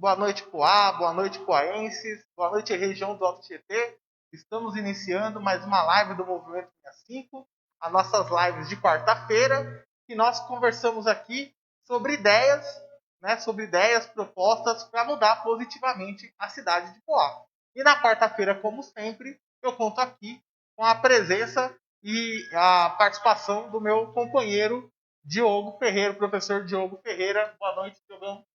boa noite Poá, boa noite poaenses, boa noite região do Alto Tietê. Estamos iniciando mais uma live do Movimento 65, as nossas lives de quarta-feira, que nós conversamos aqui sobre ideias, né, propostas para mudar positivamente a cidade de Poá. E na quarta-feira, como sempre, eu conto aqui com a presença e a participação do meu companheiro Diogo Ferreira, professor Diogo Ferreira. Boa noite, Diogão.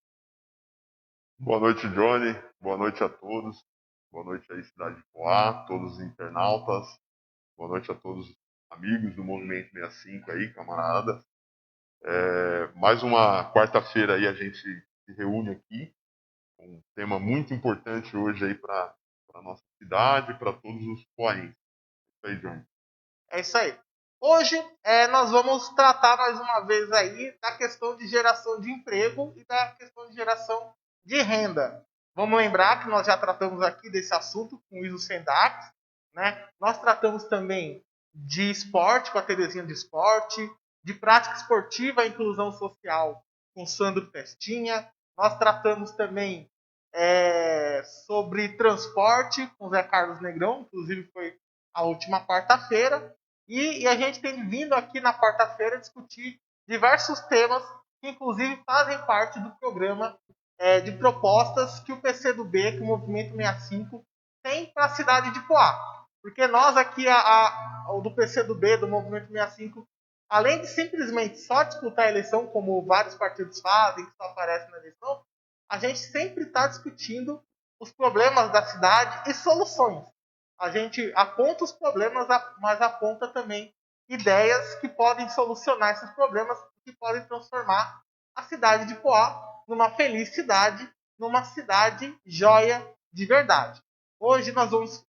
Boa noite, Johnny. Boa noite a todos. Boa noite aí, cidade de Poá, todos os internautas. Boa noite a todos os amigos do Movimento 65 aí, camaradas. Mais uma quarta-feira aí a gente se reúne aqui com um tema muito importante hoje aí para a nossa cidade, para todos os poaenses. É isso aí, Johnny. É isso aí. Hoje nós vamos tratar mais uma vez aí da questão de geração de emprego e da questão de geração de renda. Vamos lembrar que nós já tratamos aqui desse assunto com o Iso Sendax, né? Nós tratamos também de esporte com a Terezinha de Esporte, de prática esportiva e inclusão social com o Sandro Festinha. Nós tratamos também sobre transporte com o Zé Carlos Negrão, inclusive foi a última quarta-feira. E a gente tem vindo aqui na quarta-feira discutir diversos temas que, inclusive, fazem parte do programa de propostas que o PCdoB, que o Movimento 65, tem para a cidade de Poá. Porque nós aqui, do PCdoB, do Movimento 65, além de simplesmente só disputar a eleição, como vários partidos fazem, que só aparecem na eleição, a gente sempre está discutindo os problemas da cidade e soluções. A gente aponta os problemas, mas aponta também ideias que podem solucionar esses problemas, que podem transformar a cidade de Poá numa feliz cidade, numa cidade joia de verdade. Hoje nós vamos,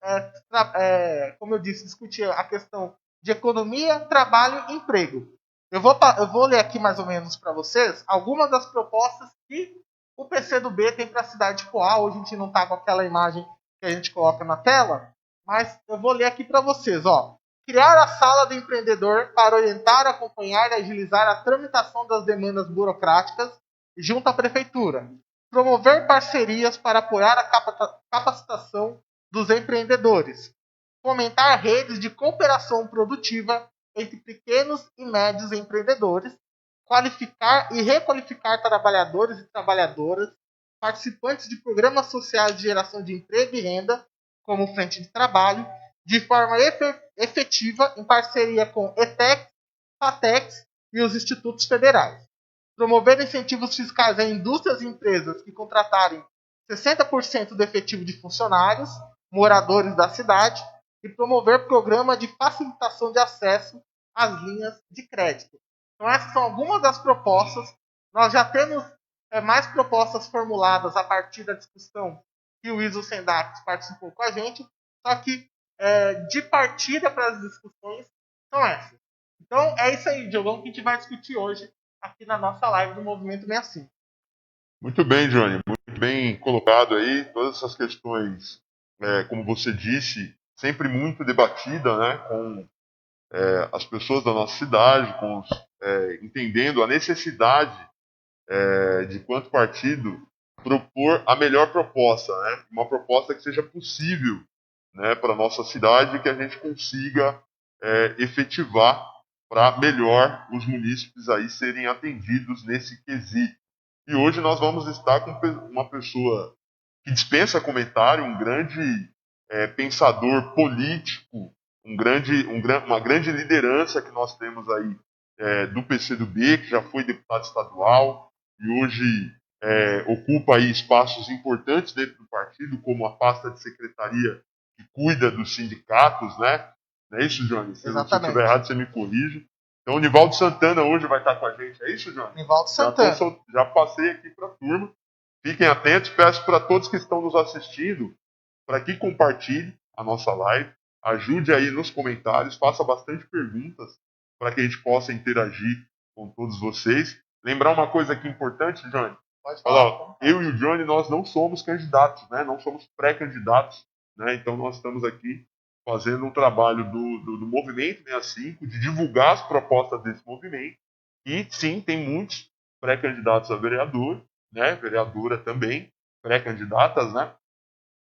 como eu disse, discutir a questão de economia, trabalho e emprego. Eu vou ler aqui mais ou menos para vocês algumas das propostas que o PCdoB tem para a cidade de Poá. Hoje a gente não está com aquela imagem que a gente coloca na tela, mas eu vou ler aqui para vocês, ó. Criar a sala do empreendedor para orientar, acompanhar e agilizar a tramitação das demandas burocráticas junto à prefeitura. Promover parcerias para apoiar a capacitação dos empreendedores. Fomentar redes de cooperação produtiva entre pequenos e médios empreendedores. Qualificar e requalificar trabalhadores e trabalhadoras, participantes de programas sociais de geração de emprego e renda, como frente de trabalho, de forma efetiva em parceria com ETEC, FATEX e os institutos federais. Promover incentivos fiscais a indústrias e empresas que contratarem 60% do efetivo de funcionários, moradores da cidade, e promover programa de facilitação de acesso às linhas de crédito. Então, essas são algumas das propostas. Nós já temos mais propostas formuladas a partir da discussão que o Iso Sendax participou com a gente, só que de partida para as discussões são essas. Então, é isso aí, Diogão, que a gente vai discutir hoje aqui na nossa live do Movimento 65. Muito bem, Johnny. Muito bem colocado aí. Todas essas questões, como você disse, sempre muito debatida, né, com as pessoas da nossa cidade, entendendo a necessidade de quanto partido propor a melhor proposta, né, uma proposta que seja possível, né, para a nossa cidade e que a gente consiga efetivar para melhor os munícipes aí serem atendidos nesse quesito. E hoje nós vamos estar com uma pessoa que dispensa comentário, um grande pensador político, uma grande liderança que nós temos aí do PCdoB, que já foi deputado estadual e hoje ocupa aí espaços importantes dentro do partido, como a pasta de secretaria que cuida dos sindicatos, né? Não é isso, Johnny? Se eu estiver errado, você me corrige. Então, o Nivaldo Santana hoje vai estar com a gente. É isso, Johnny? Nivaldo Santana. Já passei aqui para a turma. Fiquem atentos. Peço para todos que estão nos assistindo para que compartilhe a nossa live. Ajude aí nos comentários. Faça bastante perguntas para que a gente possa interagir com todos vocês. Lembrar uma coisa aqui importante, Johnny. Pode falar. Eu e o Johnny, nós não somos candidatos, né? Não somos pré-candidatos, né? Então, nós estamos aqui fazendo um trabalho do Movimento 65, de divulgar as propostas desse movimento. E, sim, tem muitos pré-candidatos a vereador, né? Vereadora também. pré-candidatas, né,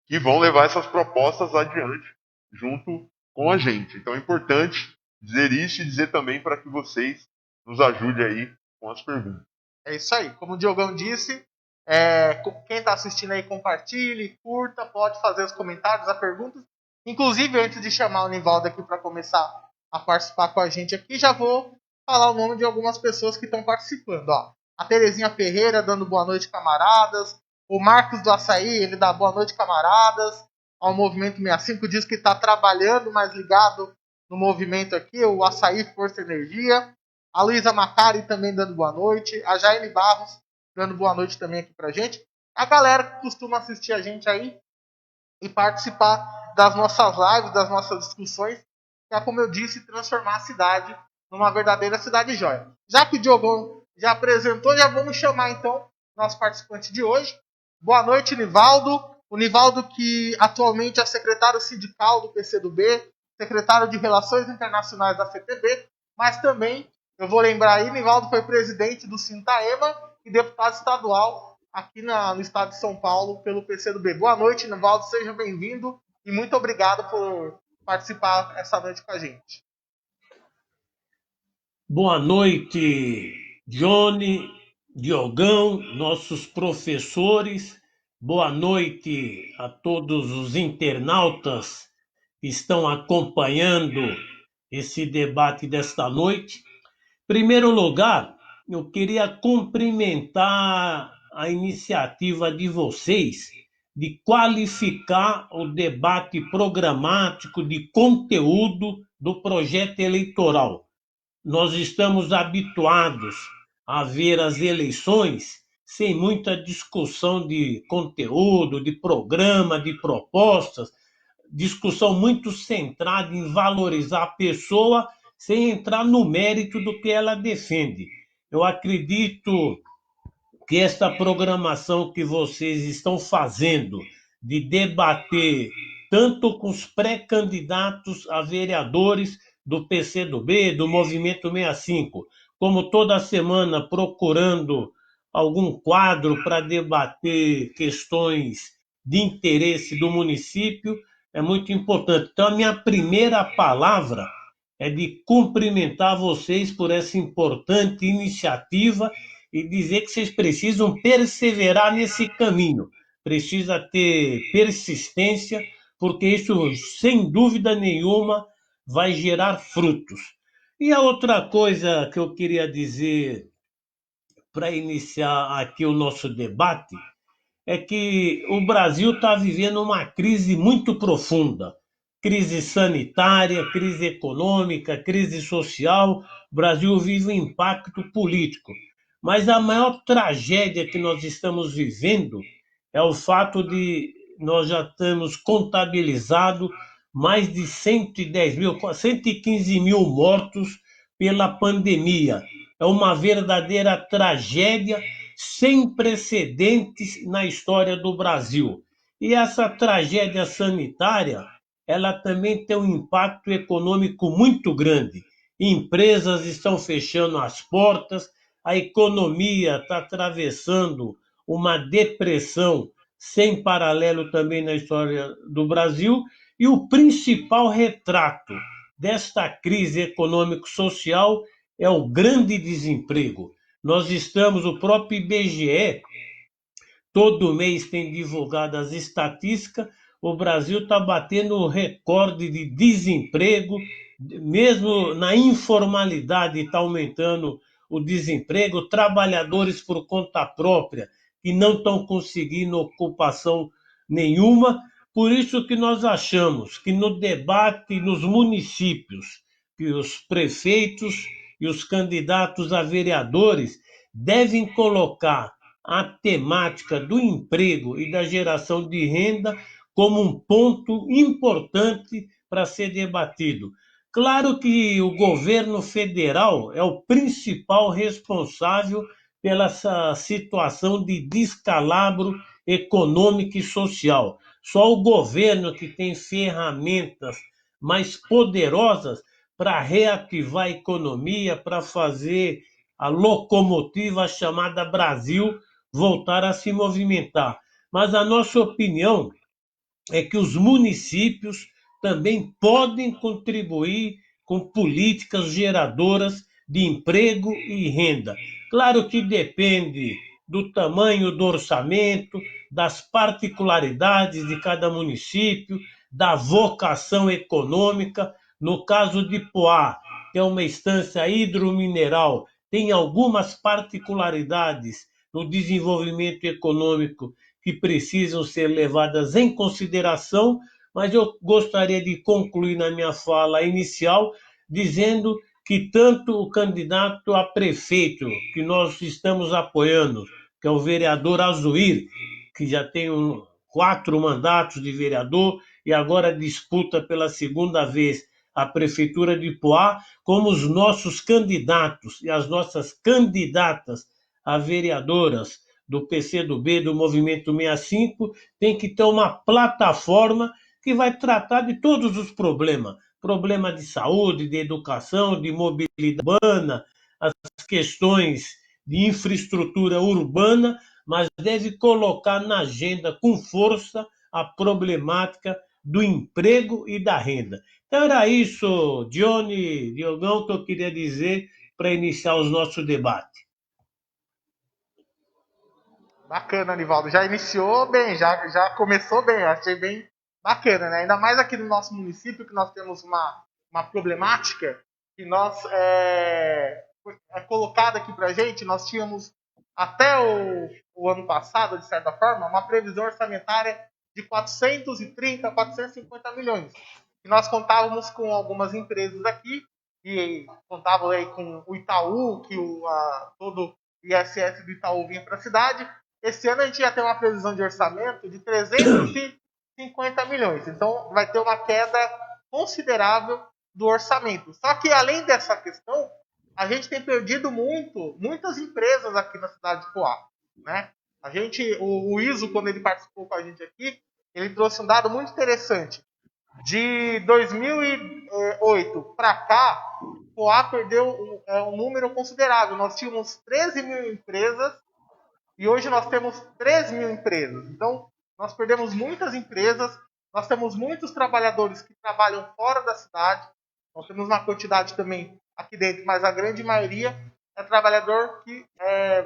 que vão levar essas propostas adiante junto com a gente. Então é importante dizer isso e dizer também para que vocês nos ajudem aí com as perguntas. É isso aí. Como o Diogão disse, quem está assistindo aí, compartilhe, curta, pode fazer os comentários, as perguntas. Inclusive, antes de chamar o Nivaldo aqui para começar a participar com a gente aqui, já vou falar o nome de algumas pessoas que estão participando. Ó, a Terezinha Ferreira dando boa noite, camaradas. O Marcos do Açaí, ele dá boa noite, camaradas. Ao Movimento 65 diz que está trabalhando, mas ligado no movimento aqui. O Açaí Força Energia. A Luísa Macari também dando boa noite. A Jaine Barros dando boa noite também aqui pra gente. A galera que costuma assistir a gente aí e participar das nossas lives, das nossas discussões, que é, como eu disse, transformar a cidade numa verdadeira cidade joia. Já que o Diogo já apresentou, já vamos chamar então nosso participante de hoje. Boa noite, Nivaldo. O Nivaldo, que atualmente é secretário sindical do PCdoB, secretário de Relações Internacionais da CTB, mas também, eu vou lembrar aí, Nivaldo foi presidente do Sintaema e deputado estadual aqui no estado de São Paulo pelo PCdoB. Boa noite, Nivaldo, seja bem-vindo e muito obrigado por participar essa noite com a gente. Boa noite, Johnny, Diogão, nossos professores. Boa noite a todos os internautas que estão acompanhando esse debate desta noite. Em primeiro lugar, eu queria cumprimentar a iniciativa de vocês de qualificar o debate programático de conteúdo do projeto eleitoral. Nós estamos habituados a ver as eleições sem muita discussão de conteúdo, de programa, de propostas, discussão muito centrada em valorizar a pessoa sem entrar no mérito do que ela defende. Eu acredito que esta programação que vocês estão fazendo de debater tanto com os pré-candidatos a vereadores do PCdoB, do Movimento 65, como toda semana procurando algum quadro para debater questões de interesse do município, é muito importante. Então, a minha primeira palavra é de cumprimentar vocês por essa importante iniciativa e dizer que vocês precisam perseverar nesse caminho. Precisa ter persistência, porque isso, sem dúvida nenhuma, vai gerar frutos. E a outra coisa que eu queria dizer para iniciar aqui o nosso debate é que o Brasil está vivendo uma crise muito profunda. Crise sanitária, crise econômica, crise social. O Brasil vive um impacto político. Mas a maior tragédia que nós estamos vivendo é o fato de nós já temos contabilizado mais de 110 mil, 115 mil mortos pela pandemia. É uma verdadeira tragédia sem precedentes na história do Brasil. E essa tragédia sanitária, ela também tem um impacto econômico muito grande. Empresas estão fechando as portas, a economia está atravessando uma depressão sem paralelo também na história do Brasil, e o principal retrato desta crise econômico-social é o grande desemprego. Nós estamos, o próprio IBGE, todo mês tem divulgado as estatísticas, o Brasil está batendo o recorde de desemprego, mesmo na informalidade está aumentando o desemprego, trabalhadores por conta própria que não estão conseguindo ocupação nenhuma. Por isso que nós achamos que no debate nos municípios, que os prefeitos e os candidatos a vereadores devem colocar a temática do emprego e da geração de renda como um ponto importante para ser debatido. Claro que o governo federal é o principal responsável pela essa situação de descalabro econômico e social. Só o governo que tem ferramentas mais poderosas para reativar a economia, para fazer a locomotiva chamada Brasil voltar a se movimentar. mas a nossa opinião é que os municípios também podem contribuir com políticas geradoras de emprego e renda. Claro que depende do tamanho do orçamento, das particularidades de cada município, da vocação econômica. No caso de Poá, que é uma estância hidromineral, tem algumas particularidades no desenvolvimento econômico que precisam ser levadas em consideração, mas eu gostaria de concluir na minha fala inicial dizendo que tanto o candidato a prefeito, que nós estamos apoiando, que é o vereador Azuir, que já tem 4 mandatos de vereador e agora disputa pela segunda vez a prefeitura de Poá, como os nossos candidatos e as nossas candidatas a vereadoras do PCdoB, do Movimento 65, tem que ter uma plataforma que vai tratar de todos os problemas. Problema de saúde, de educação, de mobilidade urbana, as questões de infraestrutura urbana, mas deve colocar na agenda com força a problemática do emprego e da renda. Então era isso, Johnny, Diogão, que eu queria dizer para iniciar o nosso debate. Bacana, Anivaldo. Já iniciou bem, já começou bem. Achei bem bacana, né? Ainda mais aqui no nosso município, que nós temos uma problemática que é colocada aqui pra gente. Nós tínhamos, até o ano passado, de certa forma, uma previsão orçamentária de 430, 450 milhões. E nós contávamos com algumas empresas aqui, e contavam aí com o Itaú, que todo o ISS do Itaú vinha para a cidade. Esse ano a gente já tem uma previsão de orçamento de 350 milhões. Então vai ter uma queda considerável do orçamento. Só que além dessa questão, a gente tem perdido muitas empresas aqui na cidade de Poá, né? O ISO, quando ele participou com a gente aqui, ele trouxe um dado muito interessante. De 2008 para cá, Poá perdeu um número considerável. Nós tínhamos 13 mil empresas e hoje nós temos 3 mil empresas. Então, nós perdemos muitas empresas, nós temos muitos trabalhadores que trabalham fora da cidade, nós temos uma quantidade também aqui dentro, mas a grande maioria é trabalhador que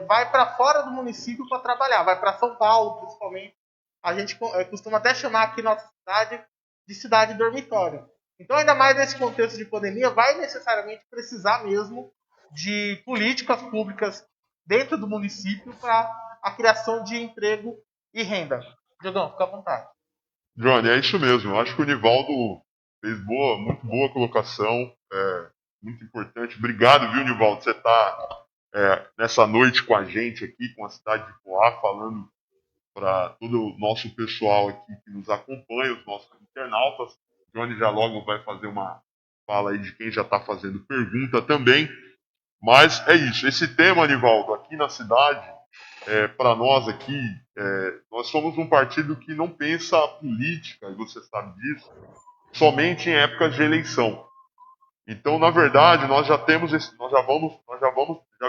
vai para fora do município para trabalhar, vai para São Paulo, principalmente. A gente costuma até chamar aqui nossa cidade de cidade dormitório. Então, ainda mais nesse contexto de pandemia, vai necessariamente precisar mesmo de políticas públicas dentro do município para a criação de emprego e renda. Diogão, fica à vontade. Johnny, é isso mesmo. Eu acho que o Nivaldo fez muito boa colocação. Muito importante. Obrigado, viu, Nivaldo? Você está nessa noite com a gente aqui, com a cidade de Poá, falando para todo o nosso pessoal aqui que nos acompanha, os nossos internautas. O Johnny já logo vai fazer uma fala aí de quem já está fazendo pergunta também. Mas é isso. Esse tema, Nivaldo, aqui na cidade, para nós aqui, nós somos um partido que não pensa a política, e você sabe disso, somente em épocas de eleição. Então, na verdade, nós já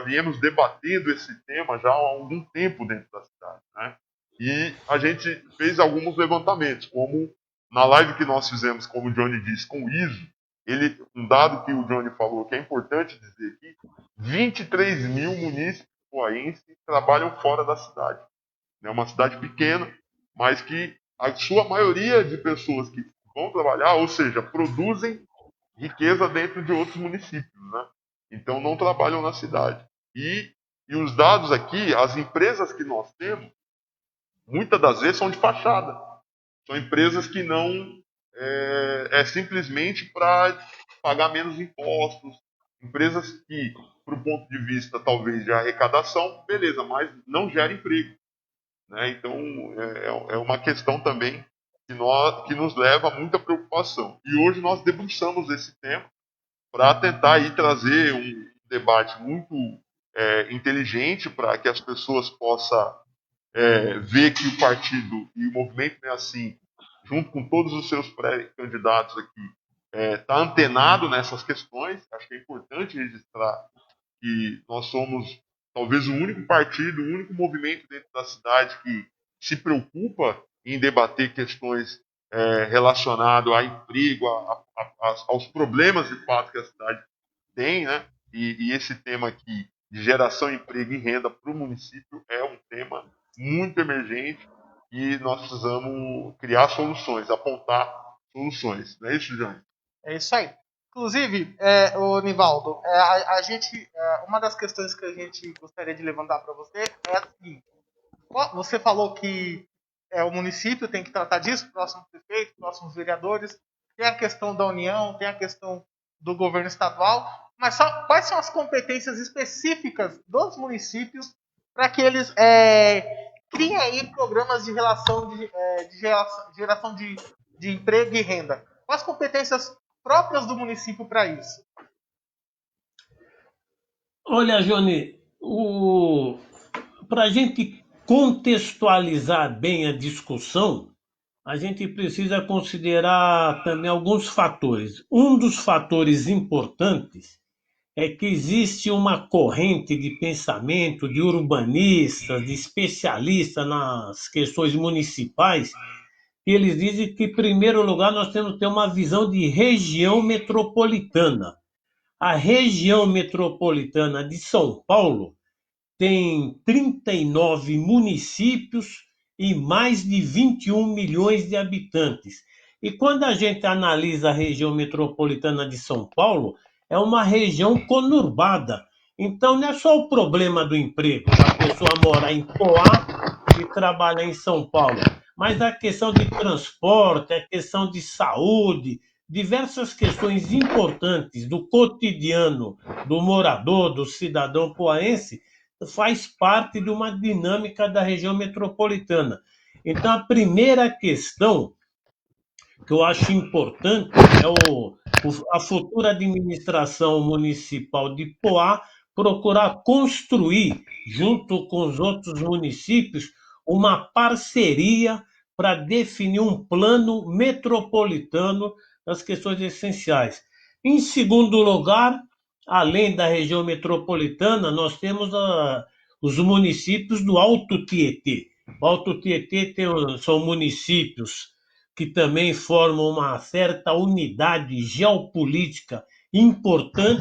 viemos debatendo esse tema já há algum tempo dentro da cidade, né? E a gente fez alguns levantamentos, como na live que nós fizemos, como o Johnny disse, com o ISO, um dado que o Johnny falou que é importante dizer aqui, 23 mil munícipes poaenses trabalham fora da cidade. É uma cidade pequena, mas que a sua maioria de pessoas que vão trabalhar, ou seja, produzem riqueza dentro de outros municípios, né? Então não trabalham na cidade. E os dados aqui, as empresas que nós temos, muitas das vezes são de fachada. São empresas que não simplesmente para pagar menos impostos. Empresas que, para o ponto de vista talvez de arrecadação, beleza, mas não gera emprego, né? Então é uma questão também que nos leva a muita preocupação. E hoje nós debruçamos esse tema para tentar aí trazer um debate muito inteligente para que as pessoas possam ver que o partido e o movimento é assim, junto com todos os seus pré-candidatos aqui, está antenado nessas questões. Acho que é importante registrar que nós somos talvez o único partido, o único movimento dentro da cidade que se preocupa em debater questões relacionadas a emprego, aos problemas de fato que a cidade tem, né? E esse tema aqui de geração, emprego e renda para o município é um tema muito emergente e nós precisamos criar soluções, apontar soluções. Não é isso, Johnny? É isso aí. Inclusive, o Nivaldo, uma das questões que a gente gostaria de levantar para você é a seguinte. Você falou que o município tem que tratar disso, próximo prefeito, próximos vereadores, tem a questão da União, tem a questão do governo estadual, mas quais são as competências específicas dos municípios para que eles criem aí programas de geração de emprego e renda? Quais as competências próprias do município para isso? Olha, Johnny, para a gente contextualizar bem a discussão, a gente precisa considerar também alguns fatores. Um dos fatores importantes é que existe uma corrente de pensamento de urbanistas, de especialistas nas questões municipais, e eles dizem que, em primeiro lugar, nós temos que ter uma visão de região metropolitana. A região metropolitana de São Paulo tem 39 municípios e mais de 21 milhões de habitantes. E quando a gente analisa a região metropolitana de São Paulo, é uma região conurbada. Então não é só o problema do emprego, da pessoa morar em Poá e trabalhar em São Paulo, mas a questão de transporte, a questão de saúde, diversas questões importantes do cotidiano do morador, do cidadão poaense, faz parte de uma dinâmica da região metropolitana. Então, a primeira questão que eu acho importante é a futura administração municipal de Poá procurar construir, junto com os outros municípios, uma parceria para definir um plano metropolitano das questões essenciais. Em segundo lugar, além da região metropolitana, nós temos os municípios do Alto Tietê. O Alto Tietê são municípios que também formam uma certa unidade geopolítica importante,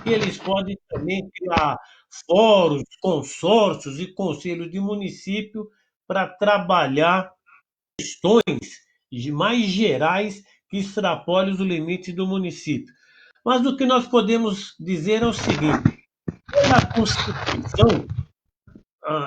e eles podem também criar fóruns, consórcios e conselhos de município para trabalhar questões mais gerais que extrapolem os limites do município. Mas o que nós podemos dizer é o seguinte: pela Constituição,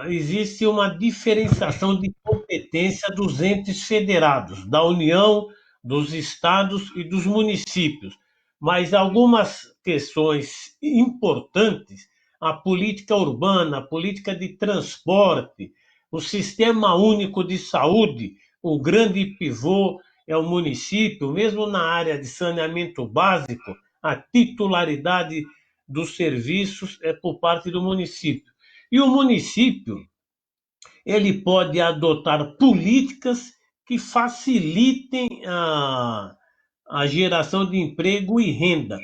existe uma diferenciação de competência dos entes federados, da União, dos estados e dos municípios. Mas algumas questões importantes, a política urbana, a política de transporte, o sistema único de saúde, o grande pivô é o município, mesmo na área de saneamento básico, a titularidade dos serviços é por parte do município. E o município, ele pode adotar políticas que facilitem a geração de emprego e renda.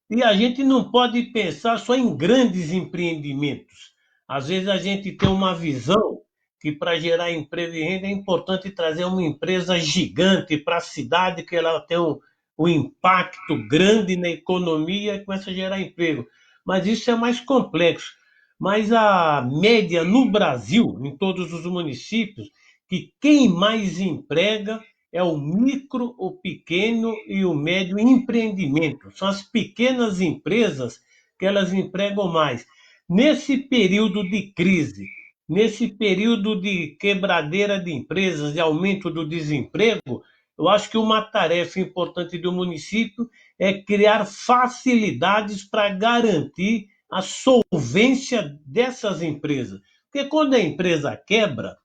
E a gente não pode pensar só em grandes empreendimentos. Às vezes a gente tem uma visão que para gerar emprego e renda é importante trazer uma empresa gigante para a cidade, que ela tem um impacto grande na economia e começa a gerar emprego. Mas isso é mais complexo. Mas a média no Brasil, em todos os municípios, que quem mais emprega é o micro, o pequeno e o médio empreendimento. São as pequenas empresas que elas empregam mais. Nesse período de crise, nesse período de quebradeira de empresas, de aumento do desemprego, eu acho que uma tarefa importante do município é criar facilidades para garantir a solvência dessas empresas. Porque quando a empresa quebra,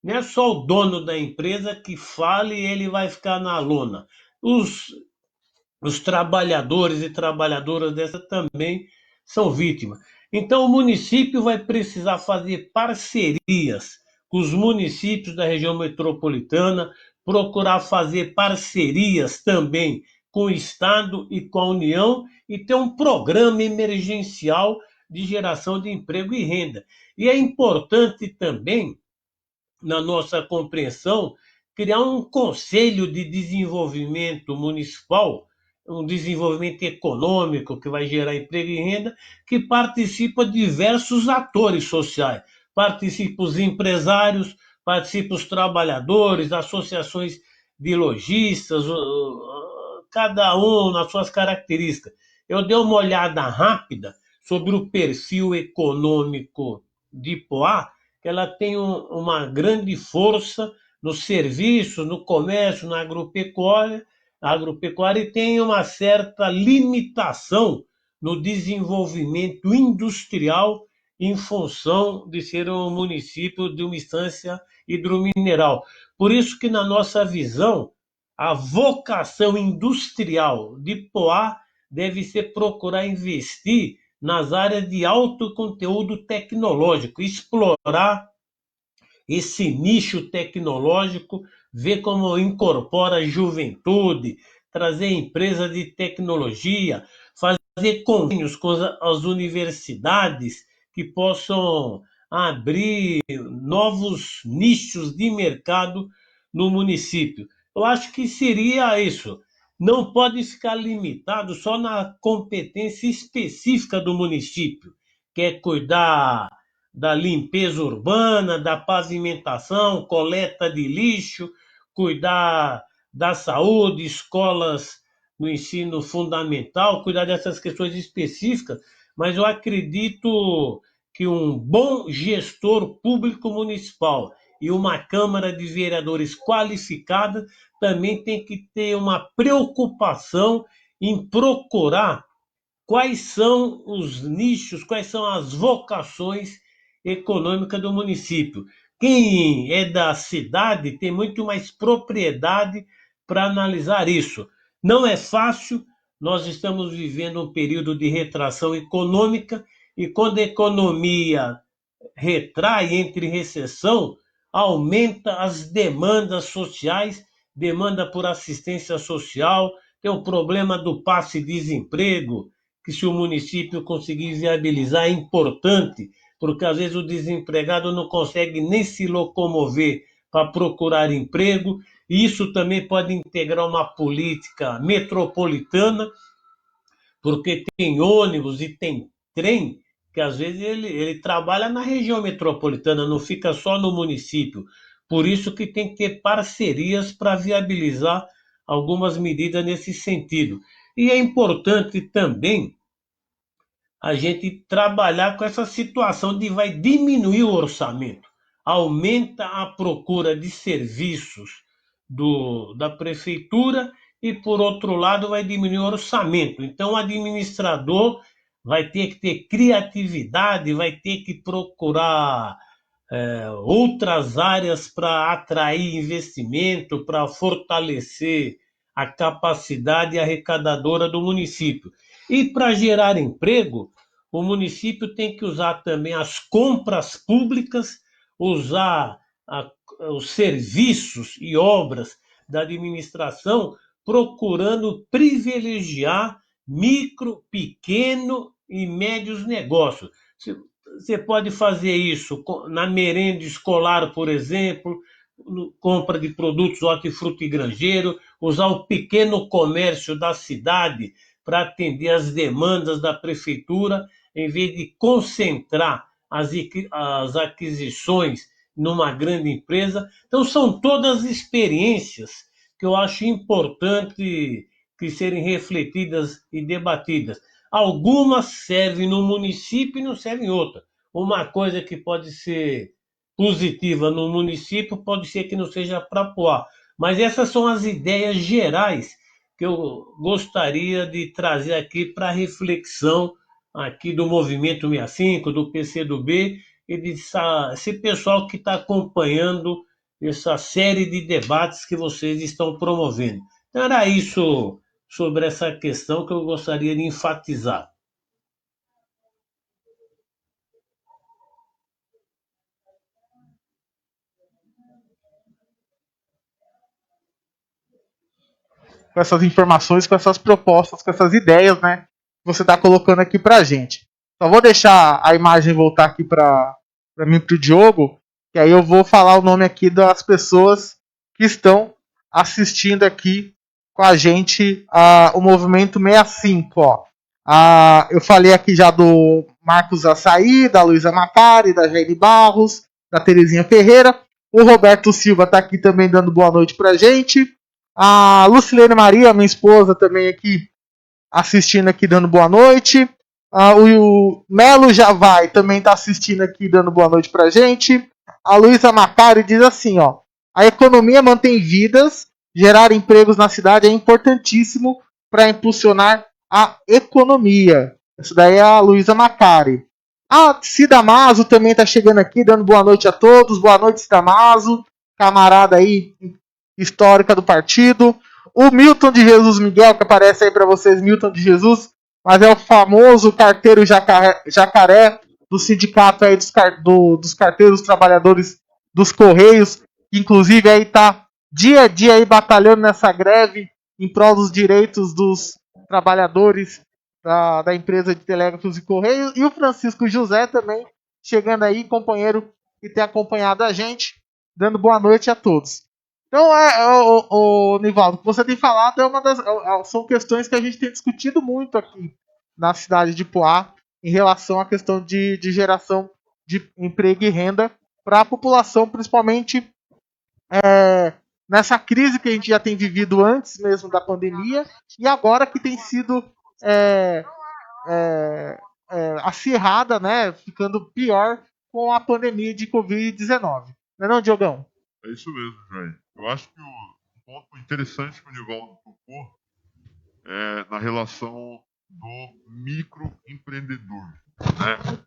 não é só o dono da empresa que fala e ele vai ficar na lona. Os trabalhadores e trabalhadoras dessa também são vítimas. Então, o município vai precisar fazer parcerias com os municípios da região metropolitana, procurar fazer parcerias também com o Estado e com a União e ter um programa emergencial de geração de emprego e renda. E é importante também na nossa compreensão, criar um conselho de desenvolvimento municipal, um desenvolvimento econômico que vai gerar emprego e renda, que participa diversos atores sociais. Participam os empresários, participam os trabalhadores, associações de lojistas, cada um nas suas características. Eu dei uma olhada rápida sobre o perfil econômico de Poá, que ela tem uma grande força nos serviços, no comércio, na agropecuária, e tem uma certa limitação no desenvolvimento industrial em função de ser um município de uma instância hidromineral. Por isso que, na nossa visão, a vocação industrial de Poá deve ser procurar investir nas áreas de alto conteúdo tecnológico, explorar esse nicho tecnológico, ver como incorpora a juventude, trazer empresas de tecnologia, fazer convênios com as universidades que possam abrir novos nichos de mercado no município. Eu acho que seria isso. Não pode ficar limitado só na competência específica do município, que é cuidar da limpeza urbana, da pavimentação, coleta de lixo, cuidar da saúde, escolas no ensino fundamental, cuidar dessas questões específicas, mas eu acredito que um bom gestor público municipal e uma Câmara de Vereadores qualificada também tem que ter uma preocupação em procurar quais são os nichos, quais são as vocações econômicas do município. Quem é da cidade tem muito mais propriedade para analisar isso. Não é fácil, nós estamos vivendo um período de retração econômica e quando a economia retrai, entre recessão, aumenta as demandas sociais, demanda por assistência social, tem o problema do passe-desemprego, que se o município conseguir viabilizar é importante, porque às vezes o desempregado não consegue nem se locomover para procurar emprego, e isso também pode integrar uma política metropolitana, porque tem ônibus e tem trem, que às vezes ele trabalha na região metropolitana, não fica só no município. Por isso que tem que ter parcerias para viabilizar algumas medidas nesse sentido. E é importante também a gente trabalhar com essa situação de vai diminuir o orçamento, aumenta a procura de serviços da prefeitura e, por outro lado, vai diminuir o orçamento. Então, o administrador vai ter que ter criatividade, vai ter que procurar outras áreas para atrair investimento, para fortalecer a capacidade arrecadadora do município. E para gerar emprego, o município tem que usar também as compras públicas, usar os serviços e obras da administração, procurando privilegiar micro, pequeno e médios negócios. Você pode fazer isso na merenda escolar, por exemplo, compra de produtos hortifruti e granjeiro, usar o pequeno comércio da cidade para atender as demandas da prefeitura, em vez de concentrar as aquisições numa grande empresa. Então, são todas experiências que eu acho importante que serem refletidas e debatidas. Algumas servem no município e não servem em outra. Uma coisa que pode ser positiva no município pode ser que não seja para Poá. Mas essas são as ideias gerais que eu gostaria de trazer aqui para reflexão aqui do Movimento 65, do PCdoB e desse pessoal que está acompanhando essa série de debates que vocês estão promovendo. Então era isso sobre essa questão que eu gostaria de enfatizar. Com essas informações, com essas propostas, com essas ideias, né? Que você está colocando aqui pra gente. Só vou deixar a imagem voltar aqui para mim, para o Diogo, E aí eu vou falar o nome aqui das pessoas que estão assistindo aqui com a gente o Movimento 65. Ó. Eu falei aqui já do Marcos Açaí, da Luísa Macari, da Jaine Barros, da Terezinha Ferreira. O Roberto Silva está aqui também dando boa noite pra gente. A Lucilene Maria, minha esposa, também aqui assistindo aqui, dando boa noite. O Melo Javai também está assistindo aqui, dando boa noite pra gente. A Luísa Macari diz assim, ó: a economia mantém vidas, gerar empregos na cidade é importantíssimo para impulsionar a economia. Isso daí é a Luísa Macari. A Cida Mazo também está chegando aqui, dando boa noite a todos. Boa noite, Cida Mazo, camarada aí histórica do partido. O Milton de Jesus Miguel, que aparece aí para vocês, Milton de Jesus, mas é o famoso carteiro jacaré do sindicato aí dos carteiros trabalhadores dos Correios, que inclusive aí tá dia a dia aí batalhando nessa greve em prol dos direitos dos trabalhadores da empresa de telégrafos e Correios. E o Francisco José também chegando aí, companheiro que tem acompanhado a gente, dando boa noite a todos. Então, Nivaldo, o que você tem falado são questões que a gente tem discutido muito aqui na cidade de Poá em relação à questão de geração de emprego e renda para a população, principalmente nessa crise que a gente já tem vivido antes mesmo da pandemia e agora que tem sido acirrada, né, ficando pior com a pandemia de Covid-19. Não é não, Diogão? É isso mesmo, Jair. Eu acho que um ponto interessante que o Nivaldo tocou é na relação do microempreendedor, né? O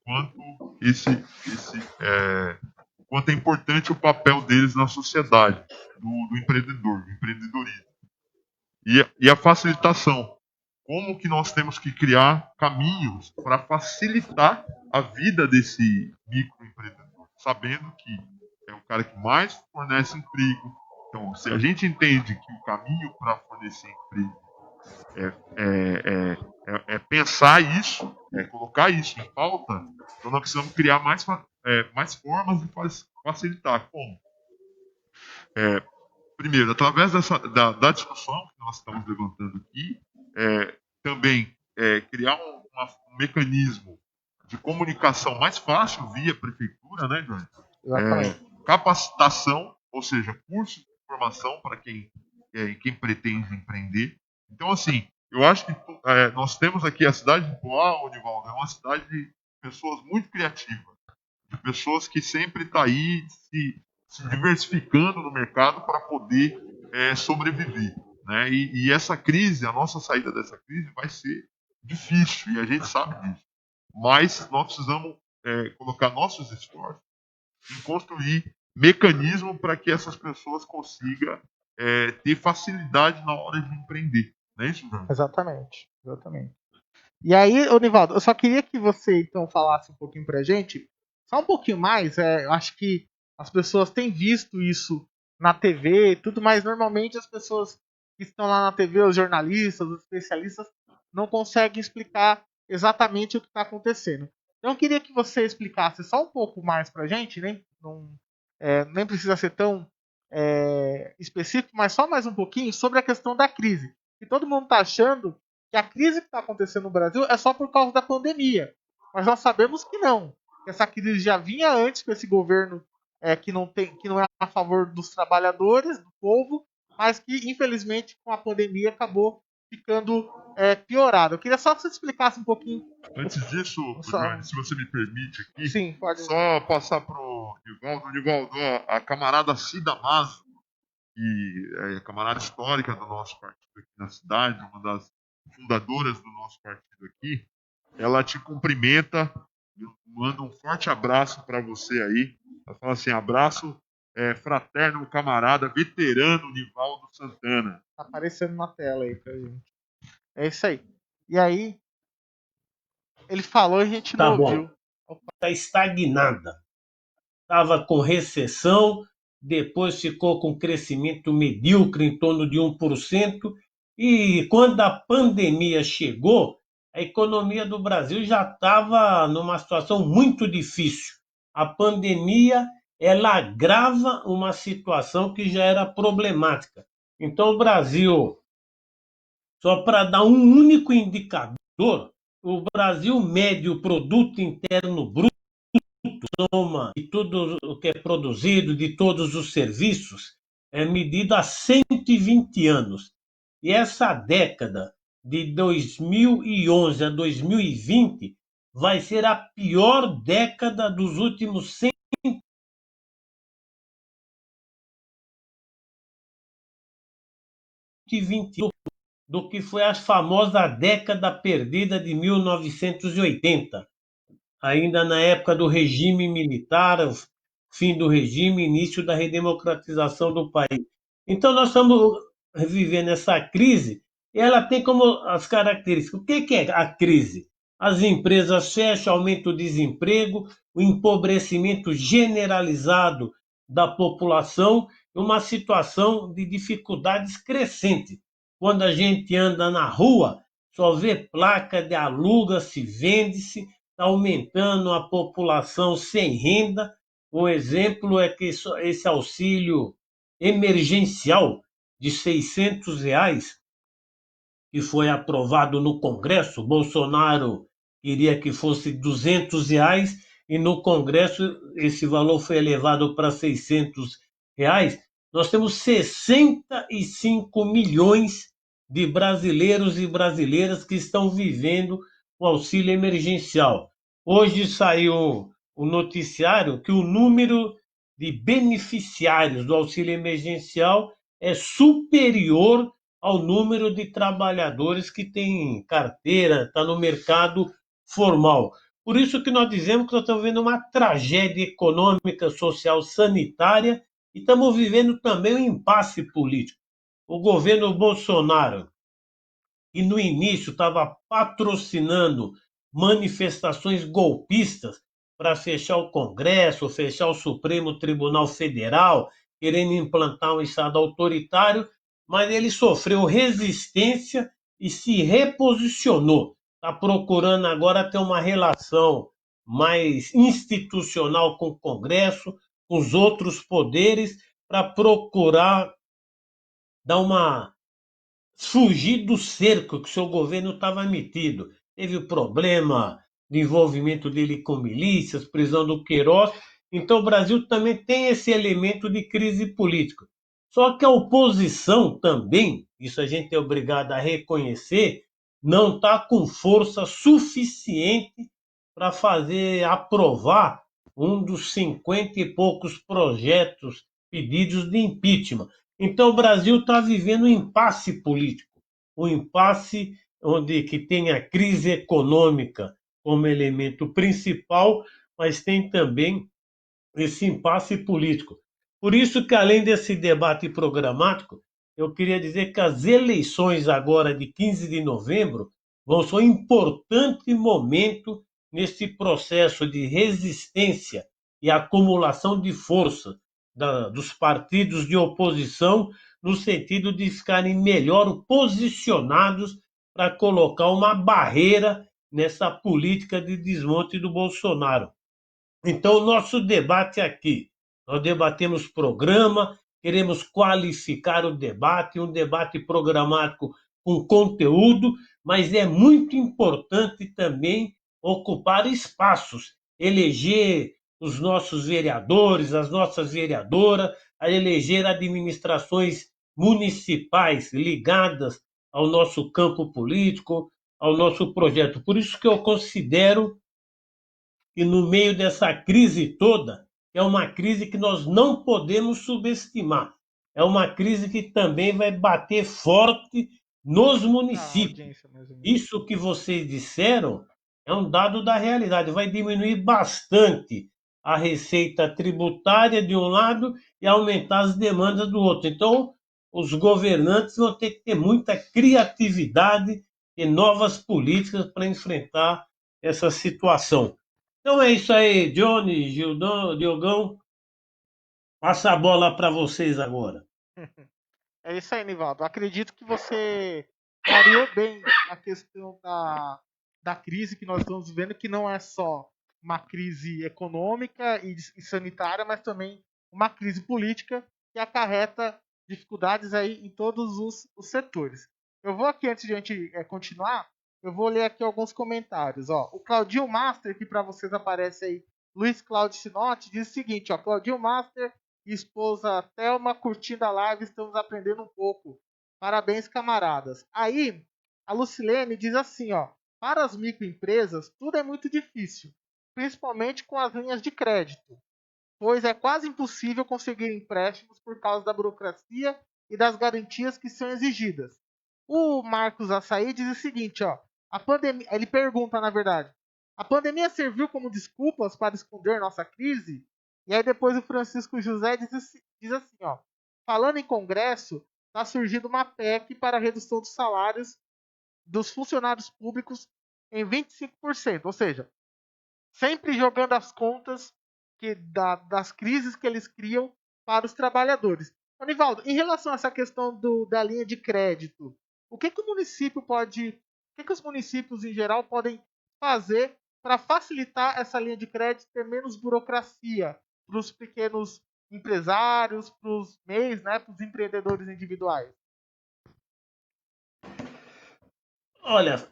quanto é importante o papel deles na sociedade, do empreendedor, do empreendedorismo. E a facilitação. Como que nós temos que criar caminhos para facilitar a vida desse microempreendedor, sabendo que é o cara que mais fornece emprego. Então, se a gente entende que o caminho para fornecer emprego é pensar isso, é colocar isso em pauta, então nós precisamos criar mais formas de facilitar. Como? Primeiro, através da discussão que nós estamos levantando aqui, também criar um mecanismo de comunicação mais fácil via prefeitura, né, Jorge? Capacitação, ou seja, curso de formação para quem pretende empreender. Então, assim, eu acho que nós temos aqui a cidade de Poá, Nivaldo, é uma cidade de pessoas muito criativas, de pessoas que sempre estão aí se diversificando no mercado para poder sobreviver, né? E essa crise, a nossa saída dessa crise vai ser difícil, e a gente sabe disso. Mas nós precisamos colocar nossos esforços em construir mecanismo para que essas pessoas consigam ter facilidade na hora de empreender. Não é isso, João? Exatamente. E aí, Nivaldo, eu só queria que você então falasse um pouquinho pra gente, só um pouquinho mais, eu acho que as pessoas têm visto isso na TV e tudo, mas normalmente as pessoas que estão lá na TV, os jornalistas, os especialistas, não conseguem explicar exatamente o que está acontecendo. Então eu queria que você explicasse só um pouco mais pra gente, nem precisa ser tão específico, mas só mais um pouquinho sobre a questão da crise. E todo mundo está achando que a crise que está acontecendo no Brasil é só por causa da pandemia. Mas nós sabemos que não. Que essa crise já vinha antes com esse governo que não é a favor dos trabalhadores, do povo, mas que infelizmente com a pandemia acabou ficando piorado. Eu queria só que você explicasse um pouquinho. Antes disso, Jorge, se você me permite aqui, sim, pode. Só passar para o Nivaldo, a camarada Cida Mazo, que é a camarada histórica do nosso partido aqui na cidade, uma das fundadoras do nosso partido aqui, ela te cumprimenta, manda um forte abraço para você aí. Ela fala assim: abraço fraterno, camarada, veterano Nivaldo Santana. Tá aparecendo na tela aí pra gente. É isso aí. E aí, ele falou e a gente não ouviu. Está estagnada. Estava com recessão, depois ficou com crescimento medíocre em torno de 1%, e quando a pandemia chegou, a economia do Brasil já estava numa situação muito difícil. A pandemia ela agrava uma situação que já era problemática. Então, o Brasil, só para dar um único indicador, o Brasil mede o produto interno bruto, soma de tudo o que é produzido, de todos os serviços, é medido há 120 anos. E essa década, de 2011 a 2020, vai ser a pior década dos últimos 120 anos, do que foi a famosa década perdida de 1980, ainda na época do regime militar, fim do regime, início da redemocratização do país. Então, nós estamos vivendo essa crise e ela tem como as características. O que é a crise? As empresas fecham, aumenta o desemprego, o empobrecimento generalizado da população e uma situação de dificuldades crescente. Quando a gente anda na rua, só vê placa de aluga-se, vende-se, está aumentando a população sem renda. Um exemplo é que esse auxílio emergencial de R$ 600, que foi aprovado no Congresso, Bolsonaro queria que fosse R$ 200 e no Congresso esse valor foi elevado para R$ 600. Nós temos 65 milhões de brasileiros e brasileiras que estão vivendo o auxílio emergencial. Hoje saiu o noticiário que o número de beneficiários do auxílio emergencial é superior ao número de trabalhadores que têm carteira, está no mercado formal. Por isso que nós dizemos que nós estamos vivendo uma tragédia econômica, social, sanitária e estamos vivendo também um impasse político. O governo Bolsonaro, que no início estava patrocinando manifestações golpistas para fechar o Congresso, fechar o Supremo Tribunal Federal, querendo implantar um Estado autoritário, mas ele sofreu resistência e se reposicionou. Está procurando agora ter uma relação mais institucional com o Congresso, com os outros poderes, para procurar dar uma fugir do cerco que o seu governo estava metido. Teve o problema de envolvimento dele com milícias, prisão do Queiroz. Então o Brasil também tem esse elemento de crise política. Só que a oposição também, isso a gente é obrigado a reconhecer, não está com força suficiente para fazer aprovar um dos 50 e poucos projetos pedidos de impeachment. Então o Brasil está vivendo um impasse político, um impasse onde que tem a crise econômica como elemento principal, mas tem também esse impasse político. Por isso que, além desse debate programático, eu queria dizer que as eleições agora de 15 de novembro vão ser um importante momento nesse processo de resistência e acumulação de força dos partidos de oposição, no sentido de ficarem melhor posicionados para colocar uma barreira nessa política de desmonte do Bolsonaro. Então, o nosso debate aqui, nós debatemos programa, queremos qualificar o debate, um debate programático com conteúdo, mas é muito importante também ocupar espaços, eleger os nossos vereadores, as nossas vereadoras, a eleger administrações municipais ligadas ao nosso campo político, ao nosso projeto. Por isso que eu considero que no meio dessa crise toda, é uma crise que nós não podemos subestimar. É uma crise que também vai bater forte nos municípios. Isso que vocês disseram é um dado da realidade. Vai diminuir bastante a receita tributária de um lado e aumentar as demandas do outro. Então, os governantes vão ter que ter muita criatividade e novas políticas para enfrentar essa situação. Então é isso aí, Johnny, Gildão, Diogão. Passa a bola para vocês agora. É isso aí, Nivaldo. Acredito que você clareou bem a questão da crise que nós estamos vivendo, que não é só uma crise econômica e sanitária, mas também uma crise política que acarreta dificuldades aí em todos os setores. Eu vou aqui, antes de a gente continuar, eu vou ler aqui alguns comentários. Ó. O Claudinho Master, que para vocês aparece aí, Luiz Cláudio Sinotti, diz o seguinte, ó, Claudinho Master e esposa Thelma curtindo a live, estamos aprendendo um pouco. Parabéns, camaradas. Aí, a Lucilene diz assim, ó, para as microempresas, tudo é muito difícil, principalmente com as linhas de crédito, pois é quase impossível conseguir empréstimos por causa da burocracia e das garantias que são exigidas. O Marcos Açaí diz o seguinte, ó, a pandemia, ele pergunta, na verdade, a pandemia serviu como desculpas para esconder nossa crise? E aí depois o Francisco José diz assim, ó, falando em Congresso, está surgindo uma PEC para a redução dos salários dos funcionários públicos em 25%, ou seja, sempre jogando as contas das crises que eles criam para os trabalhadores. Anivaldo, em relação a essa questão da linha de crédito, o que o município pode, o que os municípios em geral podem fazer para facilitar essa linha de crédito, ter menos burocracia para os pequenos empresários, para os MEIs, né, para os empreendedores individuais? Olha,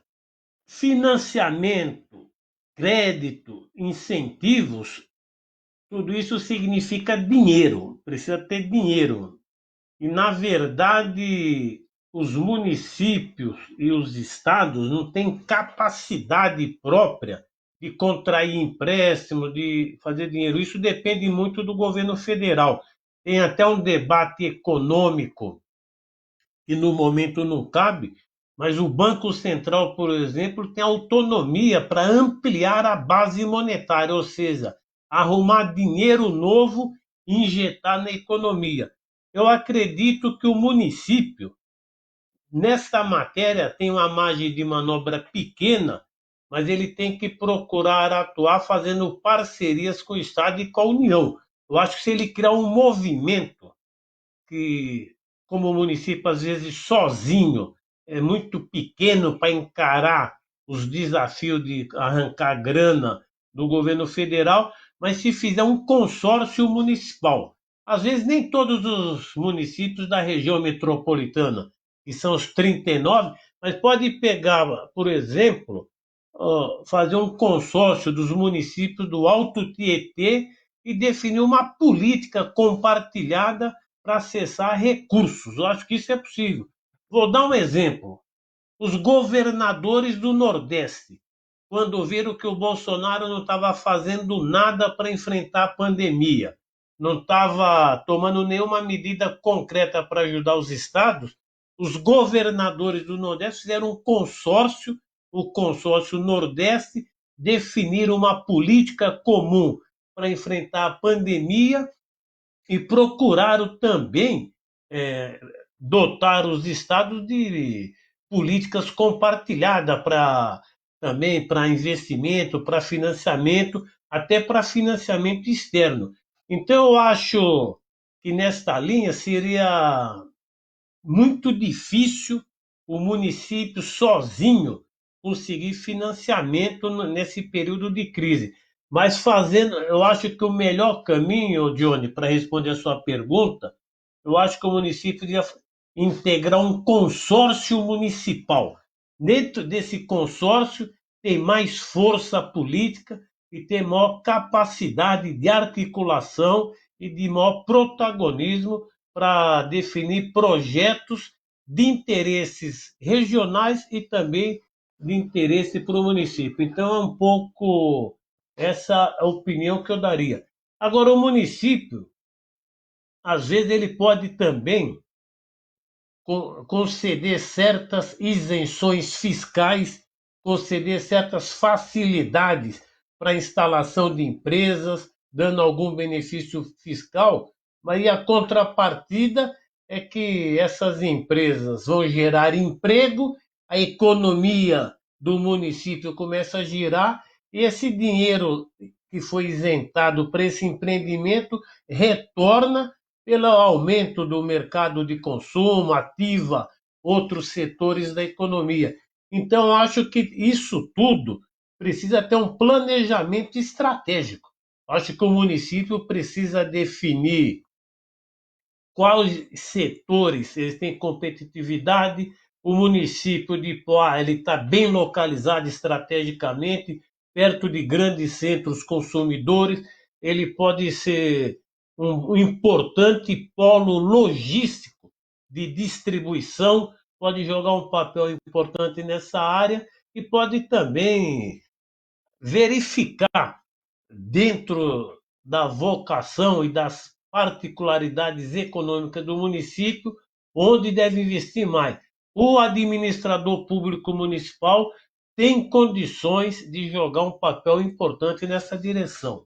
financiamento, crédito, incentivos, tudo isso significa dinheiro, precisa ter dinheiro. E, na verdade, os municípios e os estados não têm capacidade própria de contrair empréstimo, de fazer dinheiro. Isso depende muito do governo federal. Tem até um debate econômico que no momento não cabe, mas o Banco Central, por exemplo, tem autonomia para ampliar a base monetária, ou seja, arrumar dinheiro novo e injetar na economia. Eu acredito que o município, nesta matéria, tem uma margem de manobra pequena, mas ele tem que procurar atuar fazendo parcerias com o Estado e com a União. Eu acho que se ele criar um movimento que, como o município, às vezes sozinho, é muito pequeno para encarar os desafios de arrancar grana do governo federal, mas se fizer um consórcio municipal. Às vezes, nem todos os municípios da região metropolitana, que são os 39, mas pode pegar, por exemplo, fazer um consórcio dos municípios do Alto Tietê e definir uma política compartilhada para acessar recursos. Eu acho que isso é possível. Vou dar um exemplo. Os governadores do Nordeste, quando viram que o Bolsonaro não estava fazendo nada para enfrentar a pandemia, não estava tomando nenhuma medida concreta para ajudar os estados, os governadores do Nordeste fizeram um consórcio, o consórcio Nordeste, definiram uma política comum para enfrentar a pandemia e procuraram também dotar os estados de políticas compartilhadas para também para investimento, para financiamento, até para financiamento externo. Então eu acho que nesta linha seria muito difícil o município sozinho conseguir financiamento nesse período de crise. Mas fazendo, eu acho que o melhor caminho, Johnny, para responder a sua pergunta, eu acho que o município devia integrar um consórcio municipal. Dentro desse consórcio tem mais força política e tem maior capacidade de articulação e de maior protagonismo para definir projetos de interesses regionais e também de interesse para o município. Então, é um pouco essa a opinião que eu daria. Agora, o município, às vezes, ele pode também conceder certas isenções fiscais, conceder certas facilidades para a instalação de empresas, dando algum benefício fiscal, mas a contrapartida é que essas empresas vão gerar emprego, a economia do município começa a girar e esse dinheiro que foi isentado para esse empreendimento retorna pelo aumento do mercado de consumo, ativa outros setores da economia. Então, acho que isso tudo precisa ter um planejamento estratégico. Acho que o município precisa definir quais setores eles têm competitividade. O município de Poá ele está bem localizado estrategicamente, perto de grandes centros consumidores. Ele pode ser um importante polo logístico de distribuição, pode jogar um papel importante nessa área e pode também verificar dentro da vocação e das particularidades econômicas do município, onde deve investir mais. O administrador público municipal tem condições de jogar um papel importante nessa direção.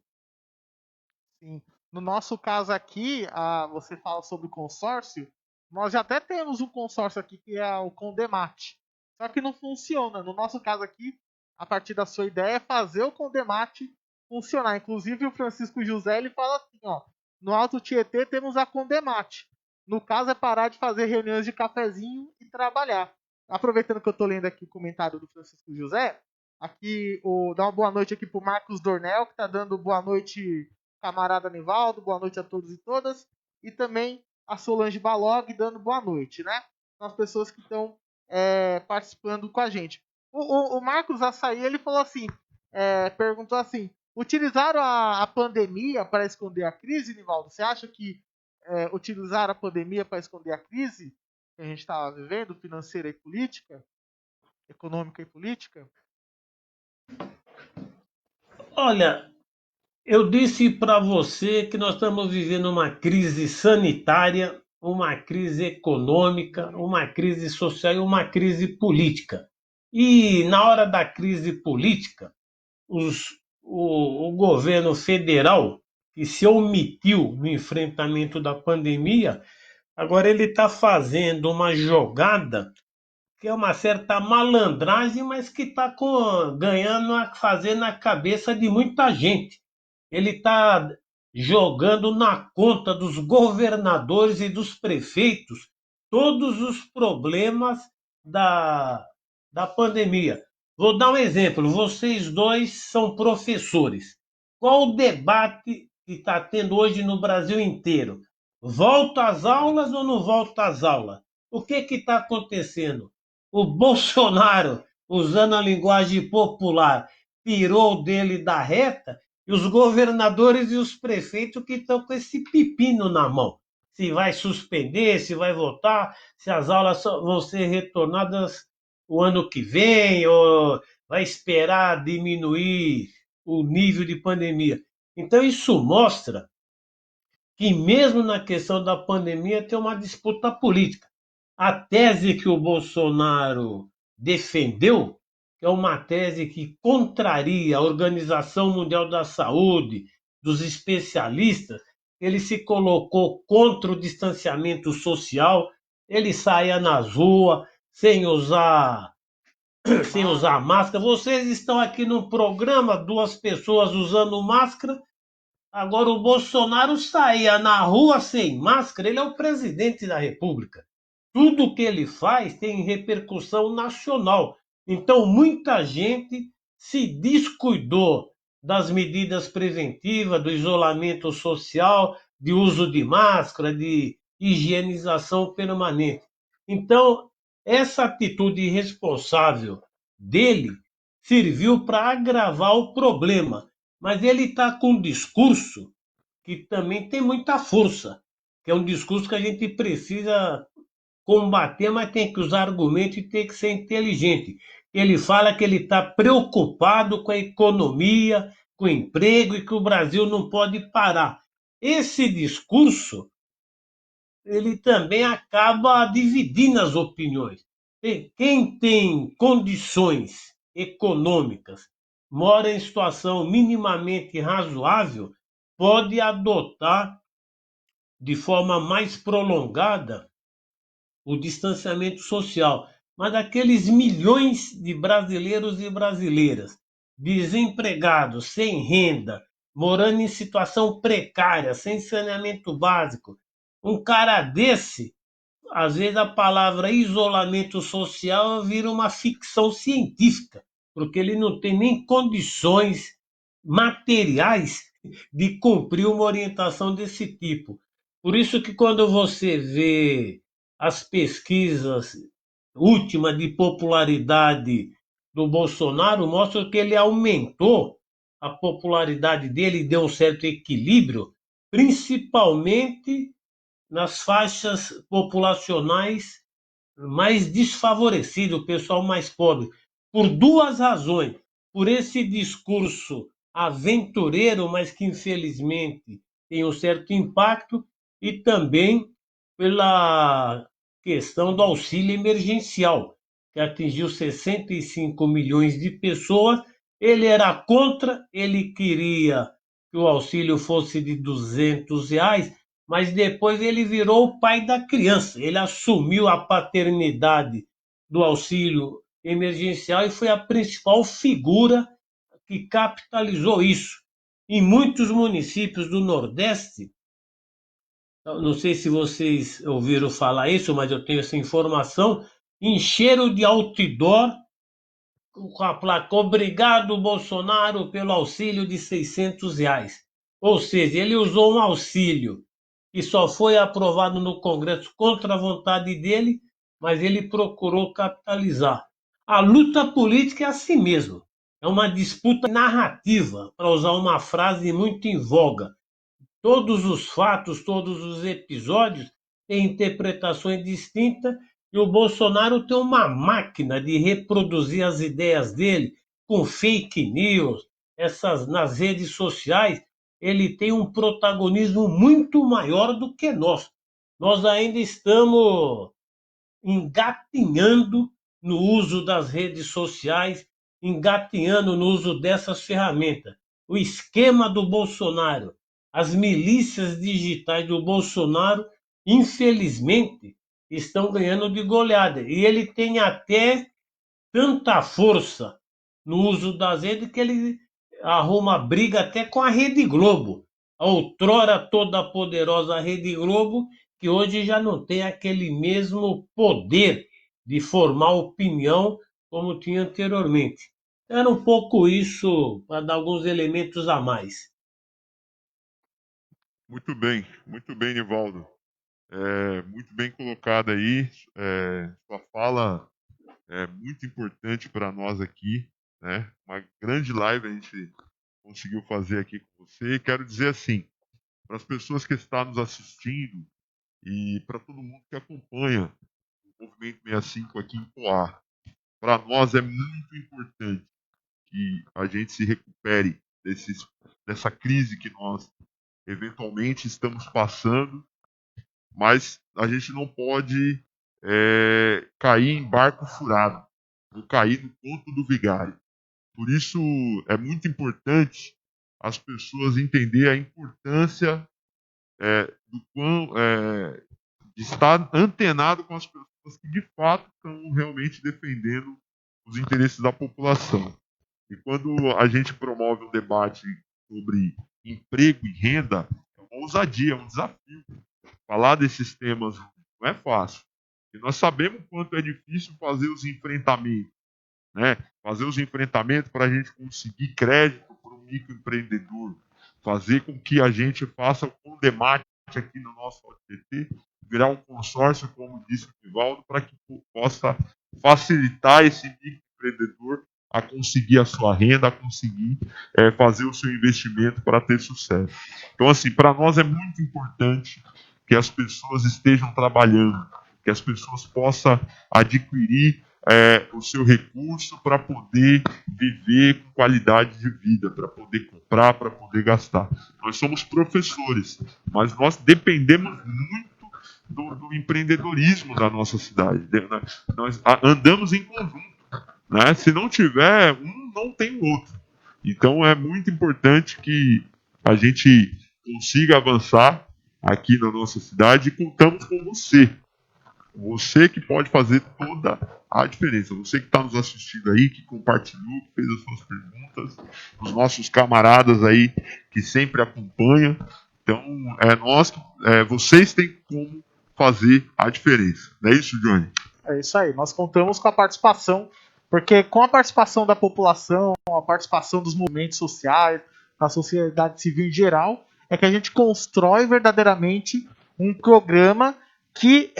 Sim. No nosso caso aqui, você fala sobre o consórcio, nós já até temos um consórcio aqui que é o Condemate. Só que não funciona. No nosso caso aqui, a partir da sua ideia, é fazer o Condemate funcionar. Inclusive o Francisco José ele fala assim, ó, no Alto Tietê temos a Condemate. No caso é parar de fazer reuniões de cafezinho e trabalhar. Aproveitando que eu estou lendo aqui o comentário do Francisco José, aqui dá uma boa noite aqui pro Marcos Dornel, que está dando boa noite, camarada Nivaldo, boa noite a todos e todas. E também a Solange Balog dando boa noite, né? São as pessoas que estão participando com a gente. O Marcos Açaí, ele falou assim, perguntou assim, utilizaram a pandemia para esconder a crise, Nivaldo? Você acha que utilizaram a pandemia para esconder a crise que a gente estava vivendo, financeira e política, econômica e política? Olha, eu disse para você que nós estamos vivendo uma crise sanitária, uma crise econômica, uma crise social e uma crise política. E na hora da crise política, o governo federal, que se omitiu no enfrentamento da pandemia, agora ele está fazendo uma jogada que é uma certa malandragem, mas que está ganhando, fazendo a cabeça de muita gente. Ele está jogando na conta dos governadores e dos prefeitos todos os problemas da, da pandemia. Vou dar um exemplo. Vocês dois são professores. Qual o debate que está tendo hoje no Brasil inteiro? Volta às aulas ou não volta às aulas? O que está acontecendo? O Bolsonaro, usando a linguagem popular, tirou dele da reta e os governadores e os prefeitos que estão com esse pepino na mão. Se vai suspender, se vai votar, se as aulas vão ser retornadas o ano que vem, ou vai esperar diminuir o nível de pandemia. Então, isso mostra que, mesmo na questão da pandemia, tem uma disputa política. A tese que o Bolsonaro defendeu, que é uma tese que contraria a Organização Mundial da Saúde, dos especialistas, ele se colocou contra o distanciamento social, ele saía nas ruas sem usar máscara. Vocês estão aqui no programa, duas pessoas usando máscara. Agora o Bolsonaro saía na rua sem máscara, ele é o presidente da República. Tudo que ele faz tem repercussão nacional. Então, muita gente se descuidou das medidas preventivas, do isolamento social, de uso de máscara, de higienização permanente. Então, essa atitude irresponsável dele serviu para agravar o problema. Mas ele está com um discurso que também tem muita força, que é um discurso que a gente precisa combater, mas tem que usar argumentos e tem que ser inteligente. Ele fala que ele está preocupado com a economia, com o emprego e que o Brasil não pode parar. Esse discurso, ele também acaba dividindo as opiniões. Quem tem condições econômicas, mora em situação minimamente razoável, pode adotar de forma mais prolongada o distanciamento social. Mas aqueles milhões de brasileiros e brasileiras desempregados, sem renda, morando em situação precária, sem saneamento básico, um cara desse, às vezes a palavra isolamento social vira uma ficção científica. porque ele não tem nem condições materiais de cumprir uma orientação desse tipo. Por isso que quando você vê as pesquisas últimas de popularidade do Bolsonaro, mostram que ele aumentou a popularidade dele e deu um certo equilíbrio, principalmente nas faixas populacionais mais desfavorecidas, o pessoal mais pobre, por duas razões. Por esse discurso aventureiro, mas que infelizmente tem um certo impacto, e também pela questão do auxílio emergencial, que atingiu 65 milhões de pessoas. Ele era contra, ele queria que o auxílio fosse de R$ 200, mas depois ele virou o pai da criança. Ele assumiu a paternidade do auxílio emergencial e foi a principal figura que capitalizou isso. Em muitos municípios do Nordeste, não sei se vocês ouviram falar isso, mas eu tenho essa informação, encheram de outdoor com a placa "Obrigado, Bolsonaro, pelo auxílio de R$ 600. Ou seja, ele usou um auxílio que só foi aprovado no Congresso contra a vontade dele, mas ele procurou capitalizar. A luta política é assim mesmo. É uma disputa narrativa, para usar uma frase muito em voga. Todos os fatos, todos os episódios têm interpretações distintas e o Bolsonaro tem uma máquina de reproduzir as ideias dele com fake news, essas nas redes sociais, ele tem um protagonismo muito maior do que nós. Nós ainda estamos engatinhando no uso das redes sociais, engatinhando no uso dessas ferramentas. O esquema do Bolsonaro, as milícias digitais do Bolsonaro, infelizmente, estão ganhando de goleada. E ele tem até tanta força no uso das redes que ele arruma briga até com a Rede Globo. A outrora toda poderosa Rede Globo, que hoje já não tem aquele mesmo poder de formar opinião como tinha anteriormente. Era um pouco isso, para dar alguns elementos a mais. Muito bem, Nivaldo. Muito bem colocado aí. Sua fala é muito importante para nós aqui, né? Uma grande live a gente conseguiu fazer aqui com você. Quero dizer assim, para as pessoas que estão nos assistindo e para todo mundo que acompanha o Movimento 65 aqui em Poá, para nós é muito importante que a gente se recupere dessa crise que nós eventualmente estamos passando, mas a gente não pode cair em barco furado, ou cair no conto do vigário. Por isso é muito importante as pessoas entenderem a importância de estar antenado com as pessoas que de fato estão realmente defendendo os interesses da população. E quando a gente promove um debate sobre emprego e renda, é uma ousadia, é um desafio. Falar desses temas não é fácil. E nós sabemos o quanto é difícil fazer os enfrentamentos, né? Fazer os enfrentamentos para a gente conseguir crédito para o microempreendedor, fazer com que a gente faça um debate aqui no nosso OTT, virar um consórcio, como disse o Nivaldo, para que possa facilitar esse microempreendedor a conseguir a sua renda, a conseguir fazer o seu investimento para ter sucesso. Então, assim, para nós é muito importante que as pessoas estejam trabalhando, que as pessoas possam adquirir o seu recurso para poder viver com qualidade de vida, para poder comprar, para poder gastar. Nós somos professores, mas nós dependemos muito do empreendedorismo da nossa cidade. Nós andamos em conjunto, né? Se não tiver um, não tem o outro. Então é muito importante que a gente consiga avançar aqui na nossa cidade e contamos com você. Você que pode fazer toda a diferença. Você que está nos assistindo aí, que compartilhou, que fez as suas perguntas, os nossos camaradas aí que sempre acompanham. Então, vocês têm como fazer a diferença. Não é isso, Johnny? É isso aí. Nós contamos com a participação Porque com a participação da população, a participação dos movimentos sociais, da sociedade civil em geral, é que a gente constrói verdadeiramente um programa que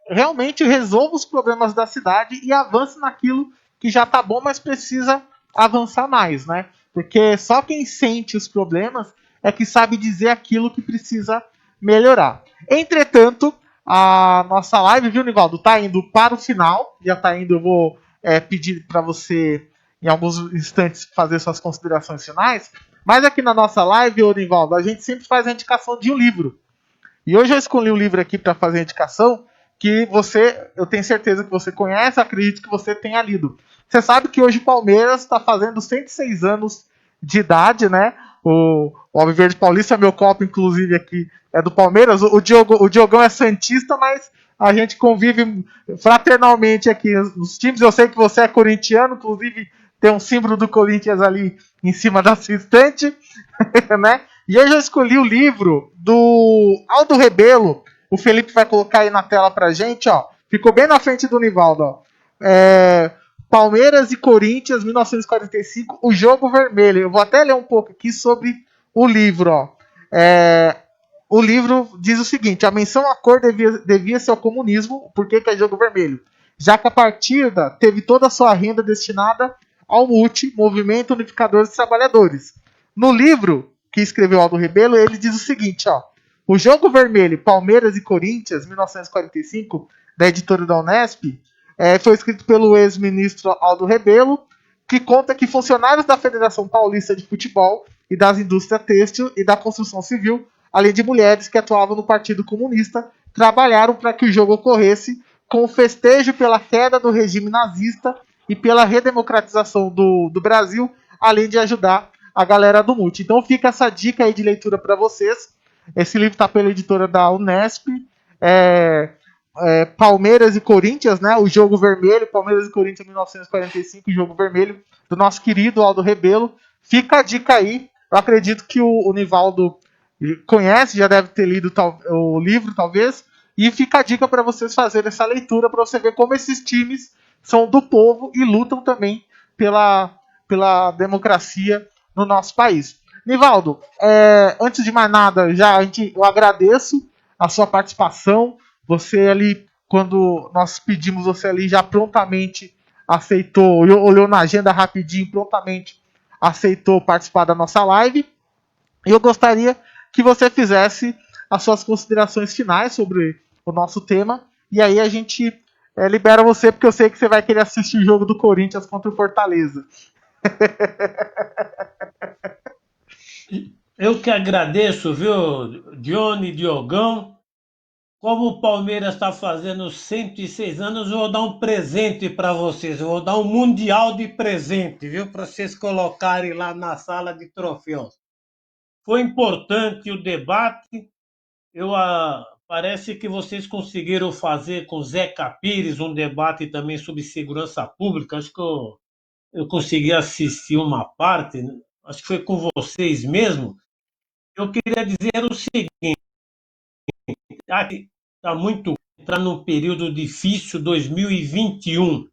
realmente resolva os problemas da cidade e avance naquilo que já está bom, mas precisa avançar mais, né? Porque só quem sente os problemas é que sabe dizer aquilo que precisa melhorar. Entretanto, a nossa live, viu, Nivaldo, tá indo para o final. Já tá indo, eu vou pedir para você, em alguns instantes, fazer suas considerações finais. Mas aqui na nossa live, ô Nivaldo, a gente sempre faz a indicação de um livro. E hoje eu escolhi um livro aqui para fazer a indicação que eu tenho certeza que você conhece, acredito que você tenha lido. Você sabe que hoje o Palmeiras está fazendo 106 anos de idade, né? O Alviverde Paulista, meu copo, inclusive, aqui é do Palmeiras. O Diogão é santista, mas a gente convive fraternalmente aqui nos times. Eu sei que você é corintiano, inclusive tem um símbolo do Corinthians ali em cima da sua estante, né? E eu já escolhi o livro do Aldo Rebelo. O Felipe vai colocar aí na tela pra gente, ó. Ficou bem na frente do Nivaldo, ó. Palmeiras e Corinthians, 1945, o Jogo Vermelho. Eu vou até ler um pouco aqui sobre o livro, ó. O livro diz o seguinte: a menção à cor devia ser ao comunismo. Por que é Jogo Vermelho? Já que a partida teve toda a sua renda destinada ao MUT, Movimento Unificador dos Trabalhadores. No livro que escreveu Aldo Rebelo, ele diz o seguinte, ó: o Jogo Vermelho, Palmeiras e Corinthians, 1945, da editora da Unesp, foi escrito pelo ex-ministro Aldo Rebelo, que conta que funcionários da Federação Paulista de Futebol e das indústrias têxtil e da construção civil, além de mulheres que atuavam no Partido Comunista, trabalharam para que o jogo ocorresse com o festejo pela queda do regime nazista e pela redemocratização do Brasil, além de ajudar a galera do MUT. Então fica essa dica aí de leitura para vocês. Esse livro está pela editora da Unesp. Palmeiras e Corinthians, né? O Jogo Vermelho, Palmeiras e Corinthians 1945, o Jogo Vermelho, do nosso querido Aldo Rebelo. Fica a dica aí. Eu acredito que o Nivaldo conhece, já deve ter lido o livro, talvez. E fica a dica para vocês fazerem essa leitura, para você ver como esses times são do povo e lutam também pela democracia no nosso país. Nivaldo, antes de mais nada, eu agradeço a sua participação. Você ali, quando nós pedimos, você ali já prontamente aceitou, olhou na agenda rapidinho, prontamente aceitou participar da nossa live. E eu gostaria que você fizesse as suas considerações finais sobre o nosso tema. E aí a gente libera você, porque eu sei que você vai querer assistir o jogo do Corinthians contra o Fortaleza. Eu que agradeço, viu, Johnny, Diogão. Como o Palmeiras está fazendo 106 anos, eu vou dar um presente para vocês. Eu vou dar um mundial de presente, viu? Para vocês colocarem lá na sala de troféus. Foi importante o debate. Parece que vocês conseguiram fazer com Zeca Pires um debate também sobre segurança pública. Acho que eu consegui assistir uma parte. Acho que foi com vocês mesmo. Eu queria dizer o seguinte: está muito entrar num período difícil. 2021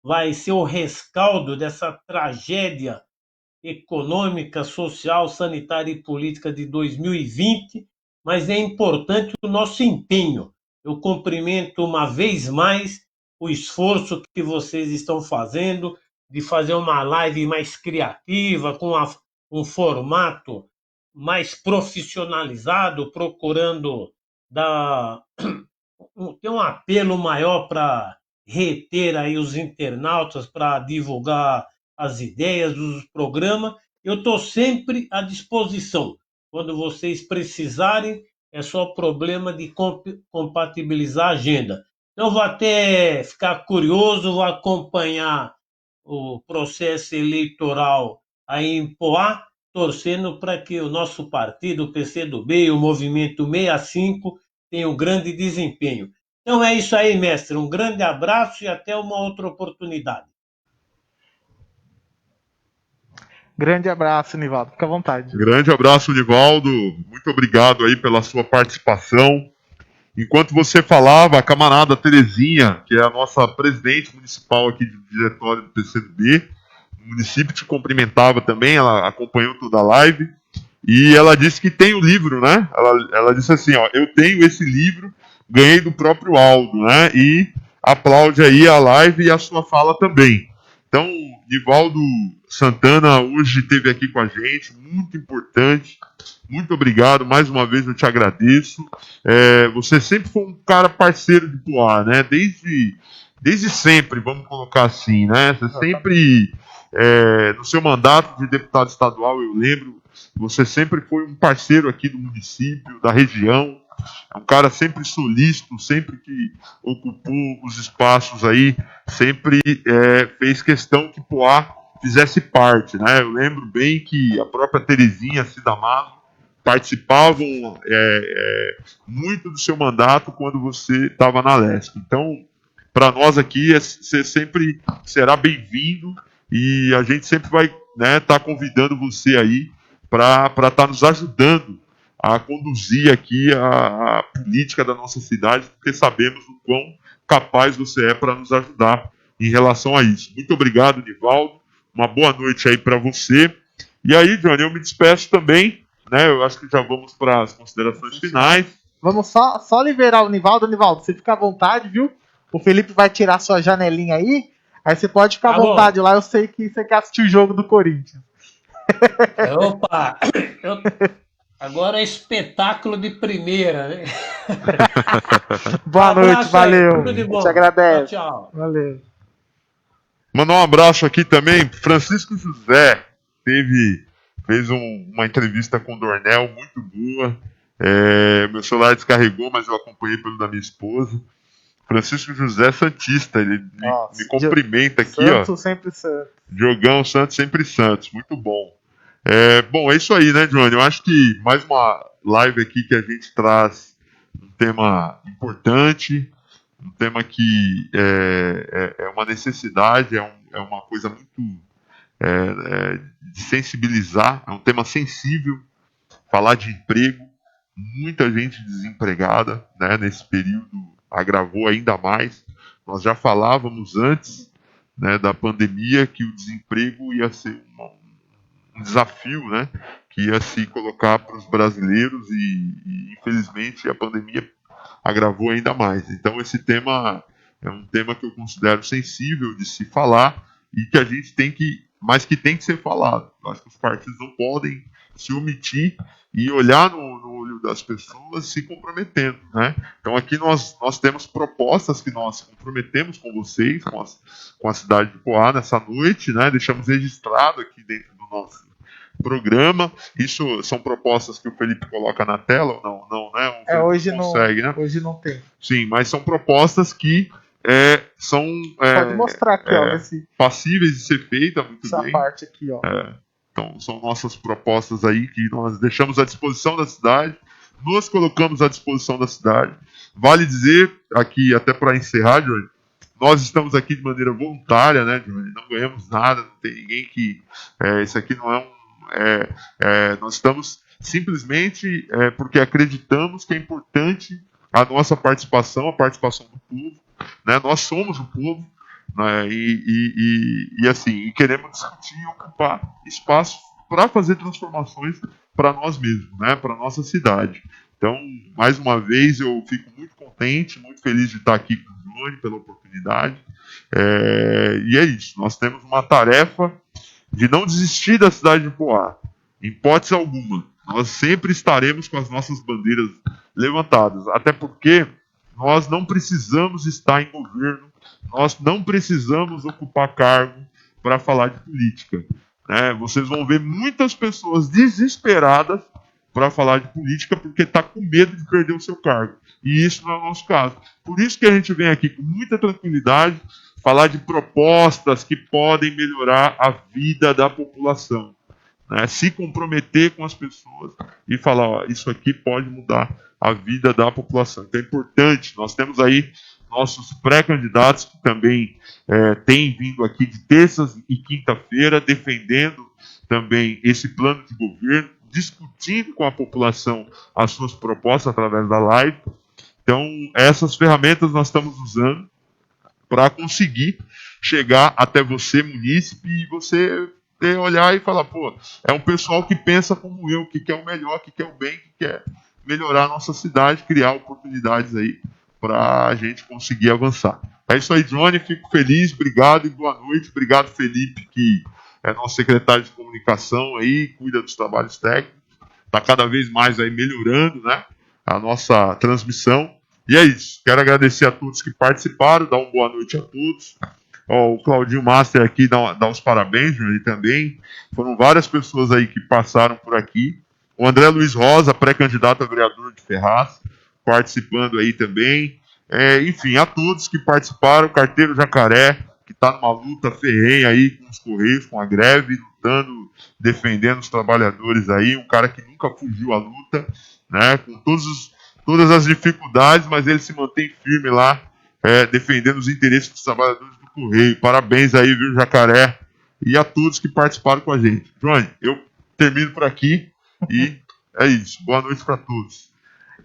vai ser o rescaldo dessa tragédia econômica, social, sanitária e política de 2020, mas é importante o nosso empenho. Eu cumprimento uma vez mais o esforço que vocês estão fazendo de fazer uma live mais criativa, com um formato mais profissionalizado, procurando ter um apelo maior para reter aí os internautas, para divulgar as ideias dos programas. Eu estou sempre à disposição. Quando vocês precisarem, é só problema de compatibilizar a agenda. Então, vou até ficar curioso, vou acompanhar o processo eleitoral aí em Poá, torcendo para que o nosso partido, o PCdoB e o Movimento 65 tenham um grande desempenho. Então é isso aí, mestre. Um grande abraço e até uma outra oportunidade. Grande abraço, Nivaldo. Fica à vontade. Grande abraço, Nivaldo. Muito obrigado aí pela sua participação. enquanto você falava, a camarada Terezinha, que é a nossa presidente municipal aqui do diretório do PCdoB, no município, te cumprimentava também, ela acompanhou toda a live, e ela disse que tem o livro, né? Ela disse assim, ó, eu tenho esse livro, ganhei do próprio Aldo, né? E aplaude aí a live e a sua fala também. Então, Nivaldo Santana hoje esteve aqui com a gente, muito importante. Muito obrigado, mais uma vez eu te agradeço. Você sempre foi um cara parceiro de Poá, né? Desde sempre, vamos colocar assim, né? Você sempre, no seu mandato de deputado estadual, eu lembro, você sempre foi um parceiro aqui do município, da região. É um cara sempre solícito, sempre que ocupou os espaços aí, sempre fez questão que Poá fizesse parte, né? Eu lembro bem que a própria Terezinha Cidamaso participavam muito do seu mandato quando você estava na Leste. Então, para nós aqui, você sempre será bem-vindo e a gente sempre vai tá convidando você aí para estar nos ajudando a conduzir aqui a política da nossa cidade, porque sabemos o quão capaz você é para nos ajudar em relação a isso. Muito obrigado, Nivaldo. Uma boa noite aí para você. E aí, Johnny, eu me despeço também, né? Eu acho que já vamos para as considerações finais. Vamos só liberar o Nivaldo. Nivaldo, você fica à vontade, viu? O Felipe vai tirar sua janelinha aí você pode ficar à vontade lá. Eu sei que você quer assistir o jogo do Corinthians. Opa! Agora é espetáculo de primeira, né? Boa noite, valeu. Tudo de bom. Te agradece. Tchau. Valeu. Mandar um abraço aqui também. Francisco José fez uma entrevista com o Dornel muito boa. Meu celular descarregou, mas eu acompanhei pelo da minha esposa. Francisco José Santista, ele me cumprimenta aqui, Santos, ó. Sempre Santos. Diogão Santos, sempre Santos. Muito bom. Bom, é isso aí, né, Johnny? Eu acho que mais uma live aqui que a gente traz um tema importante, um tema que é uma necessidade, é uma coisa muito de sensibilizar, é um tema sensível, falar de emprego, muita gente desempregada, né, nesse período agravou ainda mais. Nós já falávamos antes, né, da pandemia que o desemprego ia ser um desafio, né, que ia se colocar para os brasileiros e infelizmente a pandemia agravou ainda mais. Então esse tema é um tema que eu considero sensível de se falar e que a gente tem que ser falado. Eu acho que os partidos não podem se omitir e olhar no olho das pessoas se comprometendo, né? Então aqui nós temos propostas que nós comprometemos com vocês, com a cidade de Poá nessa noite, né? Deixamos registrado aqui dentro do nosso programa. Isso são propostas que o Felipe coloca na tela ou não? Não, né? Hoje consegue, não, né? Hoje não tem. Sim, mas são propostas que são pode mostrar aqui, ó, passíveis de ser feitas muito essa bem. Parte aqui, ó. Então, são nossas propostas aí que nós deixamos à disposição da cidade, nos colocamos à disposição da cidade. Vale dizer, aqui, até para encerrar, Johnny, nós estamos aqui de maneira voluntária, né, Johnny? Não ganhamos nada, não tem ninguém que... isso aqui não nós estamos simplesmente porque acreditamos que é importante a nossa participação, a participação do povo, né? Nós somos o povo, né? E queremos discutir e ocupar espaço para fazer transformações para nós mesmos, né? Para a nossa cidade. Então, mais uma vez, eu fico muito contente, muito feliz de estar aqui com o Johnny pela oportunidade. E é isso, nós temos uma tarefa de não desistir da cidade de Poá, em hipótese alguma. Nós sempre estaremos com as nossas bandeiras levantadas, até porque nós não precisamos estar em governo, nós não precisamos ocupar cargo para falar de política, né? Vocês vão ver muitas pessoas desesperadas para falar de política porque está com medo de perder o seu cargo. E isso não é o nosso caso. Por isso que a gente vem aqui com muita tranquilidade falar de propostas que podem melhorar a vida da população, né? Se comprometer com as pessoas e falar, ó, isso aqui pode mudar a vida da população. Então é importante, nós temos aí nossos pré-candidatos que também têm vindo aqui de terças e quinta-feira defendendo também esse plano de governo, discutindo com a população as suas propostas através da live. Então, essas ferramentas nós estamos usando para conseguir chegar até você, munícipe, e você olhar e falar, pô, é um pessoal que pensa como eu, que quer o melhor, que quer o bem, que quer melhorar a nossa cidade, criar oportunidades aí para a gente conseguir avançar. É isso aí, Johnny, fico feliz, obrigado e boa noite. Obrigado, Felipe, que é nosso secretário de comunicação aí, cuida dos trabalhos técnicos, está cada vez mais aí melhorando, né, a nossa transmissão. E é isso, quero agradecer a todos que participaram, dar uma boa noite a todos. Ó, o Claudinho Master aqui dá os parabéns, Johnny, também. Foram várias pessoas aí que passaram por aqui. O André Luiz Rosa, pré-candidato a vereador de Ferraz, participando aí também. Enfim, a todos que participaram, o Carteiro Jacaré, que está numa luta ferrenha aí com os Correios, com a greve, lutando, defendendo os trabalhadores aí, um cara que nunca fugiu à luta, né, com todas as dificuldades, mas ele se mantém firme lá, defendendo os interesses dos trabalhadores do Correio. Parabéns aí, viu, Jacaré, e a todos que participaram com a gente. Johnny, eu termino por aqui e é isso. Boa noite para todos.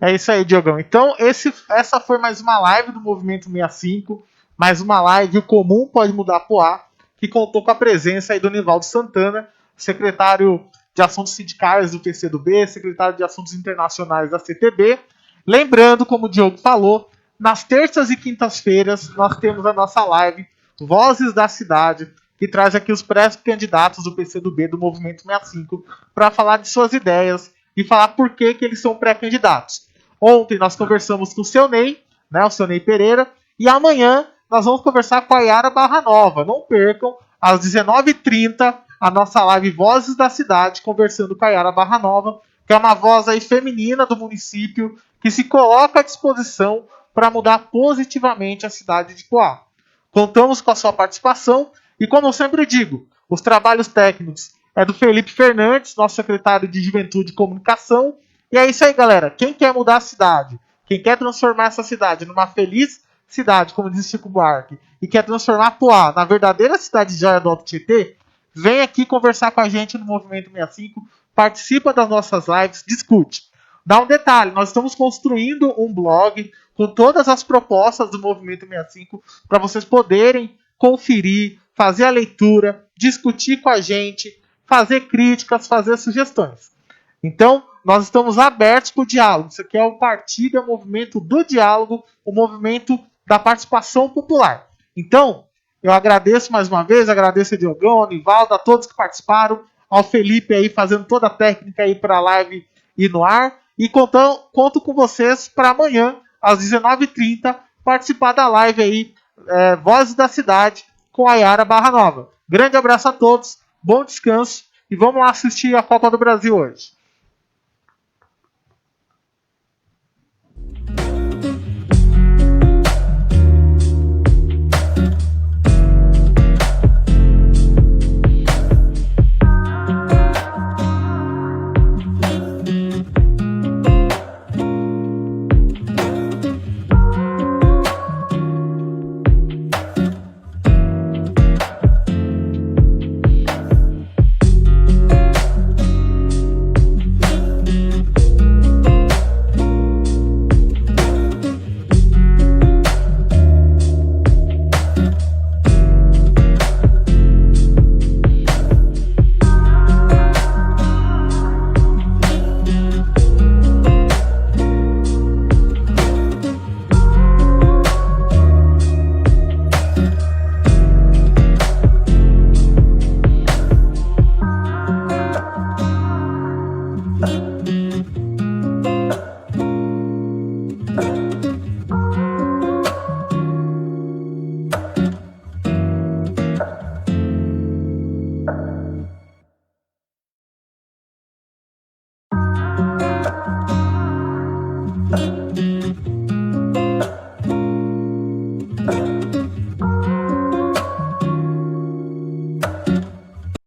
É isso aí, Diogão. Então, essa foi mais uma live do Movimento 65, mais uma live, o comum pode mudar Poá, que contou com a presença aí do Nivaldo Santana, secretário de Assuntos Sindicais do PCdoB, secretário de Assuntos Internacionais da CTB. Lembrando, como o Diogo falou, nas terças e quintas-feiras nós temos a nossa live Vozes da Cidade, que traz aqui os pré-candidatos do PCdoB, do Movimento 65, para falar de suas ideias e falar por que eles são pré-candidatos. Ontem nós conversamos com o seu Ney, né, o seu Ney Pereira, e amanhã nós vamos conversar com a Yara Barra Nova. Não percam, às 19h30, a nossa live Vozes da Cidade, conversando com a Yara Barra Nova, que é uma voz aí feminina do município, que se coloca à disposição para mudar positivamente a cidade de Poá. Contamos com a sua participação e, como eu sempre digo, os trabalhos técnicos é do Felipe Fernandes, nosso secretário de Juventude e Comunicação. E é isso aí, galera. Quem quer mudar a cidade, quem quer transformar essa cidade numa feliz cidade, como diz Chico Buarque, e quer transformar Poá na verdadeira cidade de joia do Alto Tietê, vem aqui conversar com a gente no Movimento 65, participa das nossas lives, discute. Dá um detalhe, nós estamos construindo um blog com todas as propostas do Movimento 65 para vocês poderem conferir, fazer a leitura, discutir com a gente, fazer críticas, fazer sugestões. Então, nós estamos abertos para o diálogo. Isso aqui é o partido, é o movimento do diálogo, o movimento da participação popular. Então, eu agradeço mais uma vez, agradeço a Diogão, ao Nivaldo, a todos que participaram, ao Felipe aí fazendo toda a técnica aí para a live ir no ar. E conto com vocês para amanhã, às 19h30, participar da live aí, Vozes da Cidade, com a Yara Barra Nova. Grande abraço a todos, bom descanso e vamos lá assistir a Copa do Brasil hoje.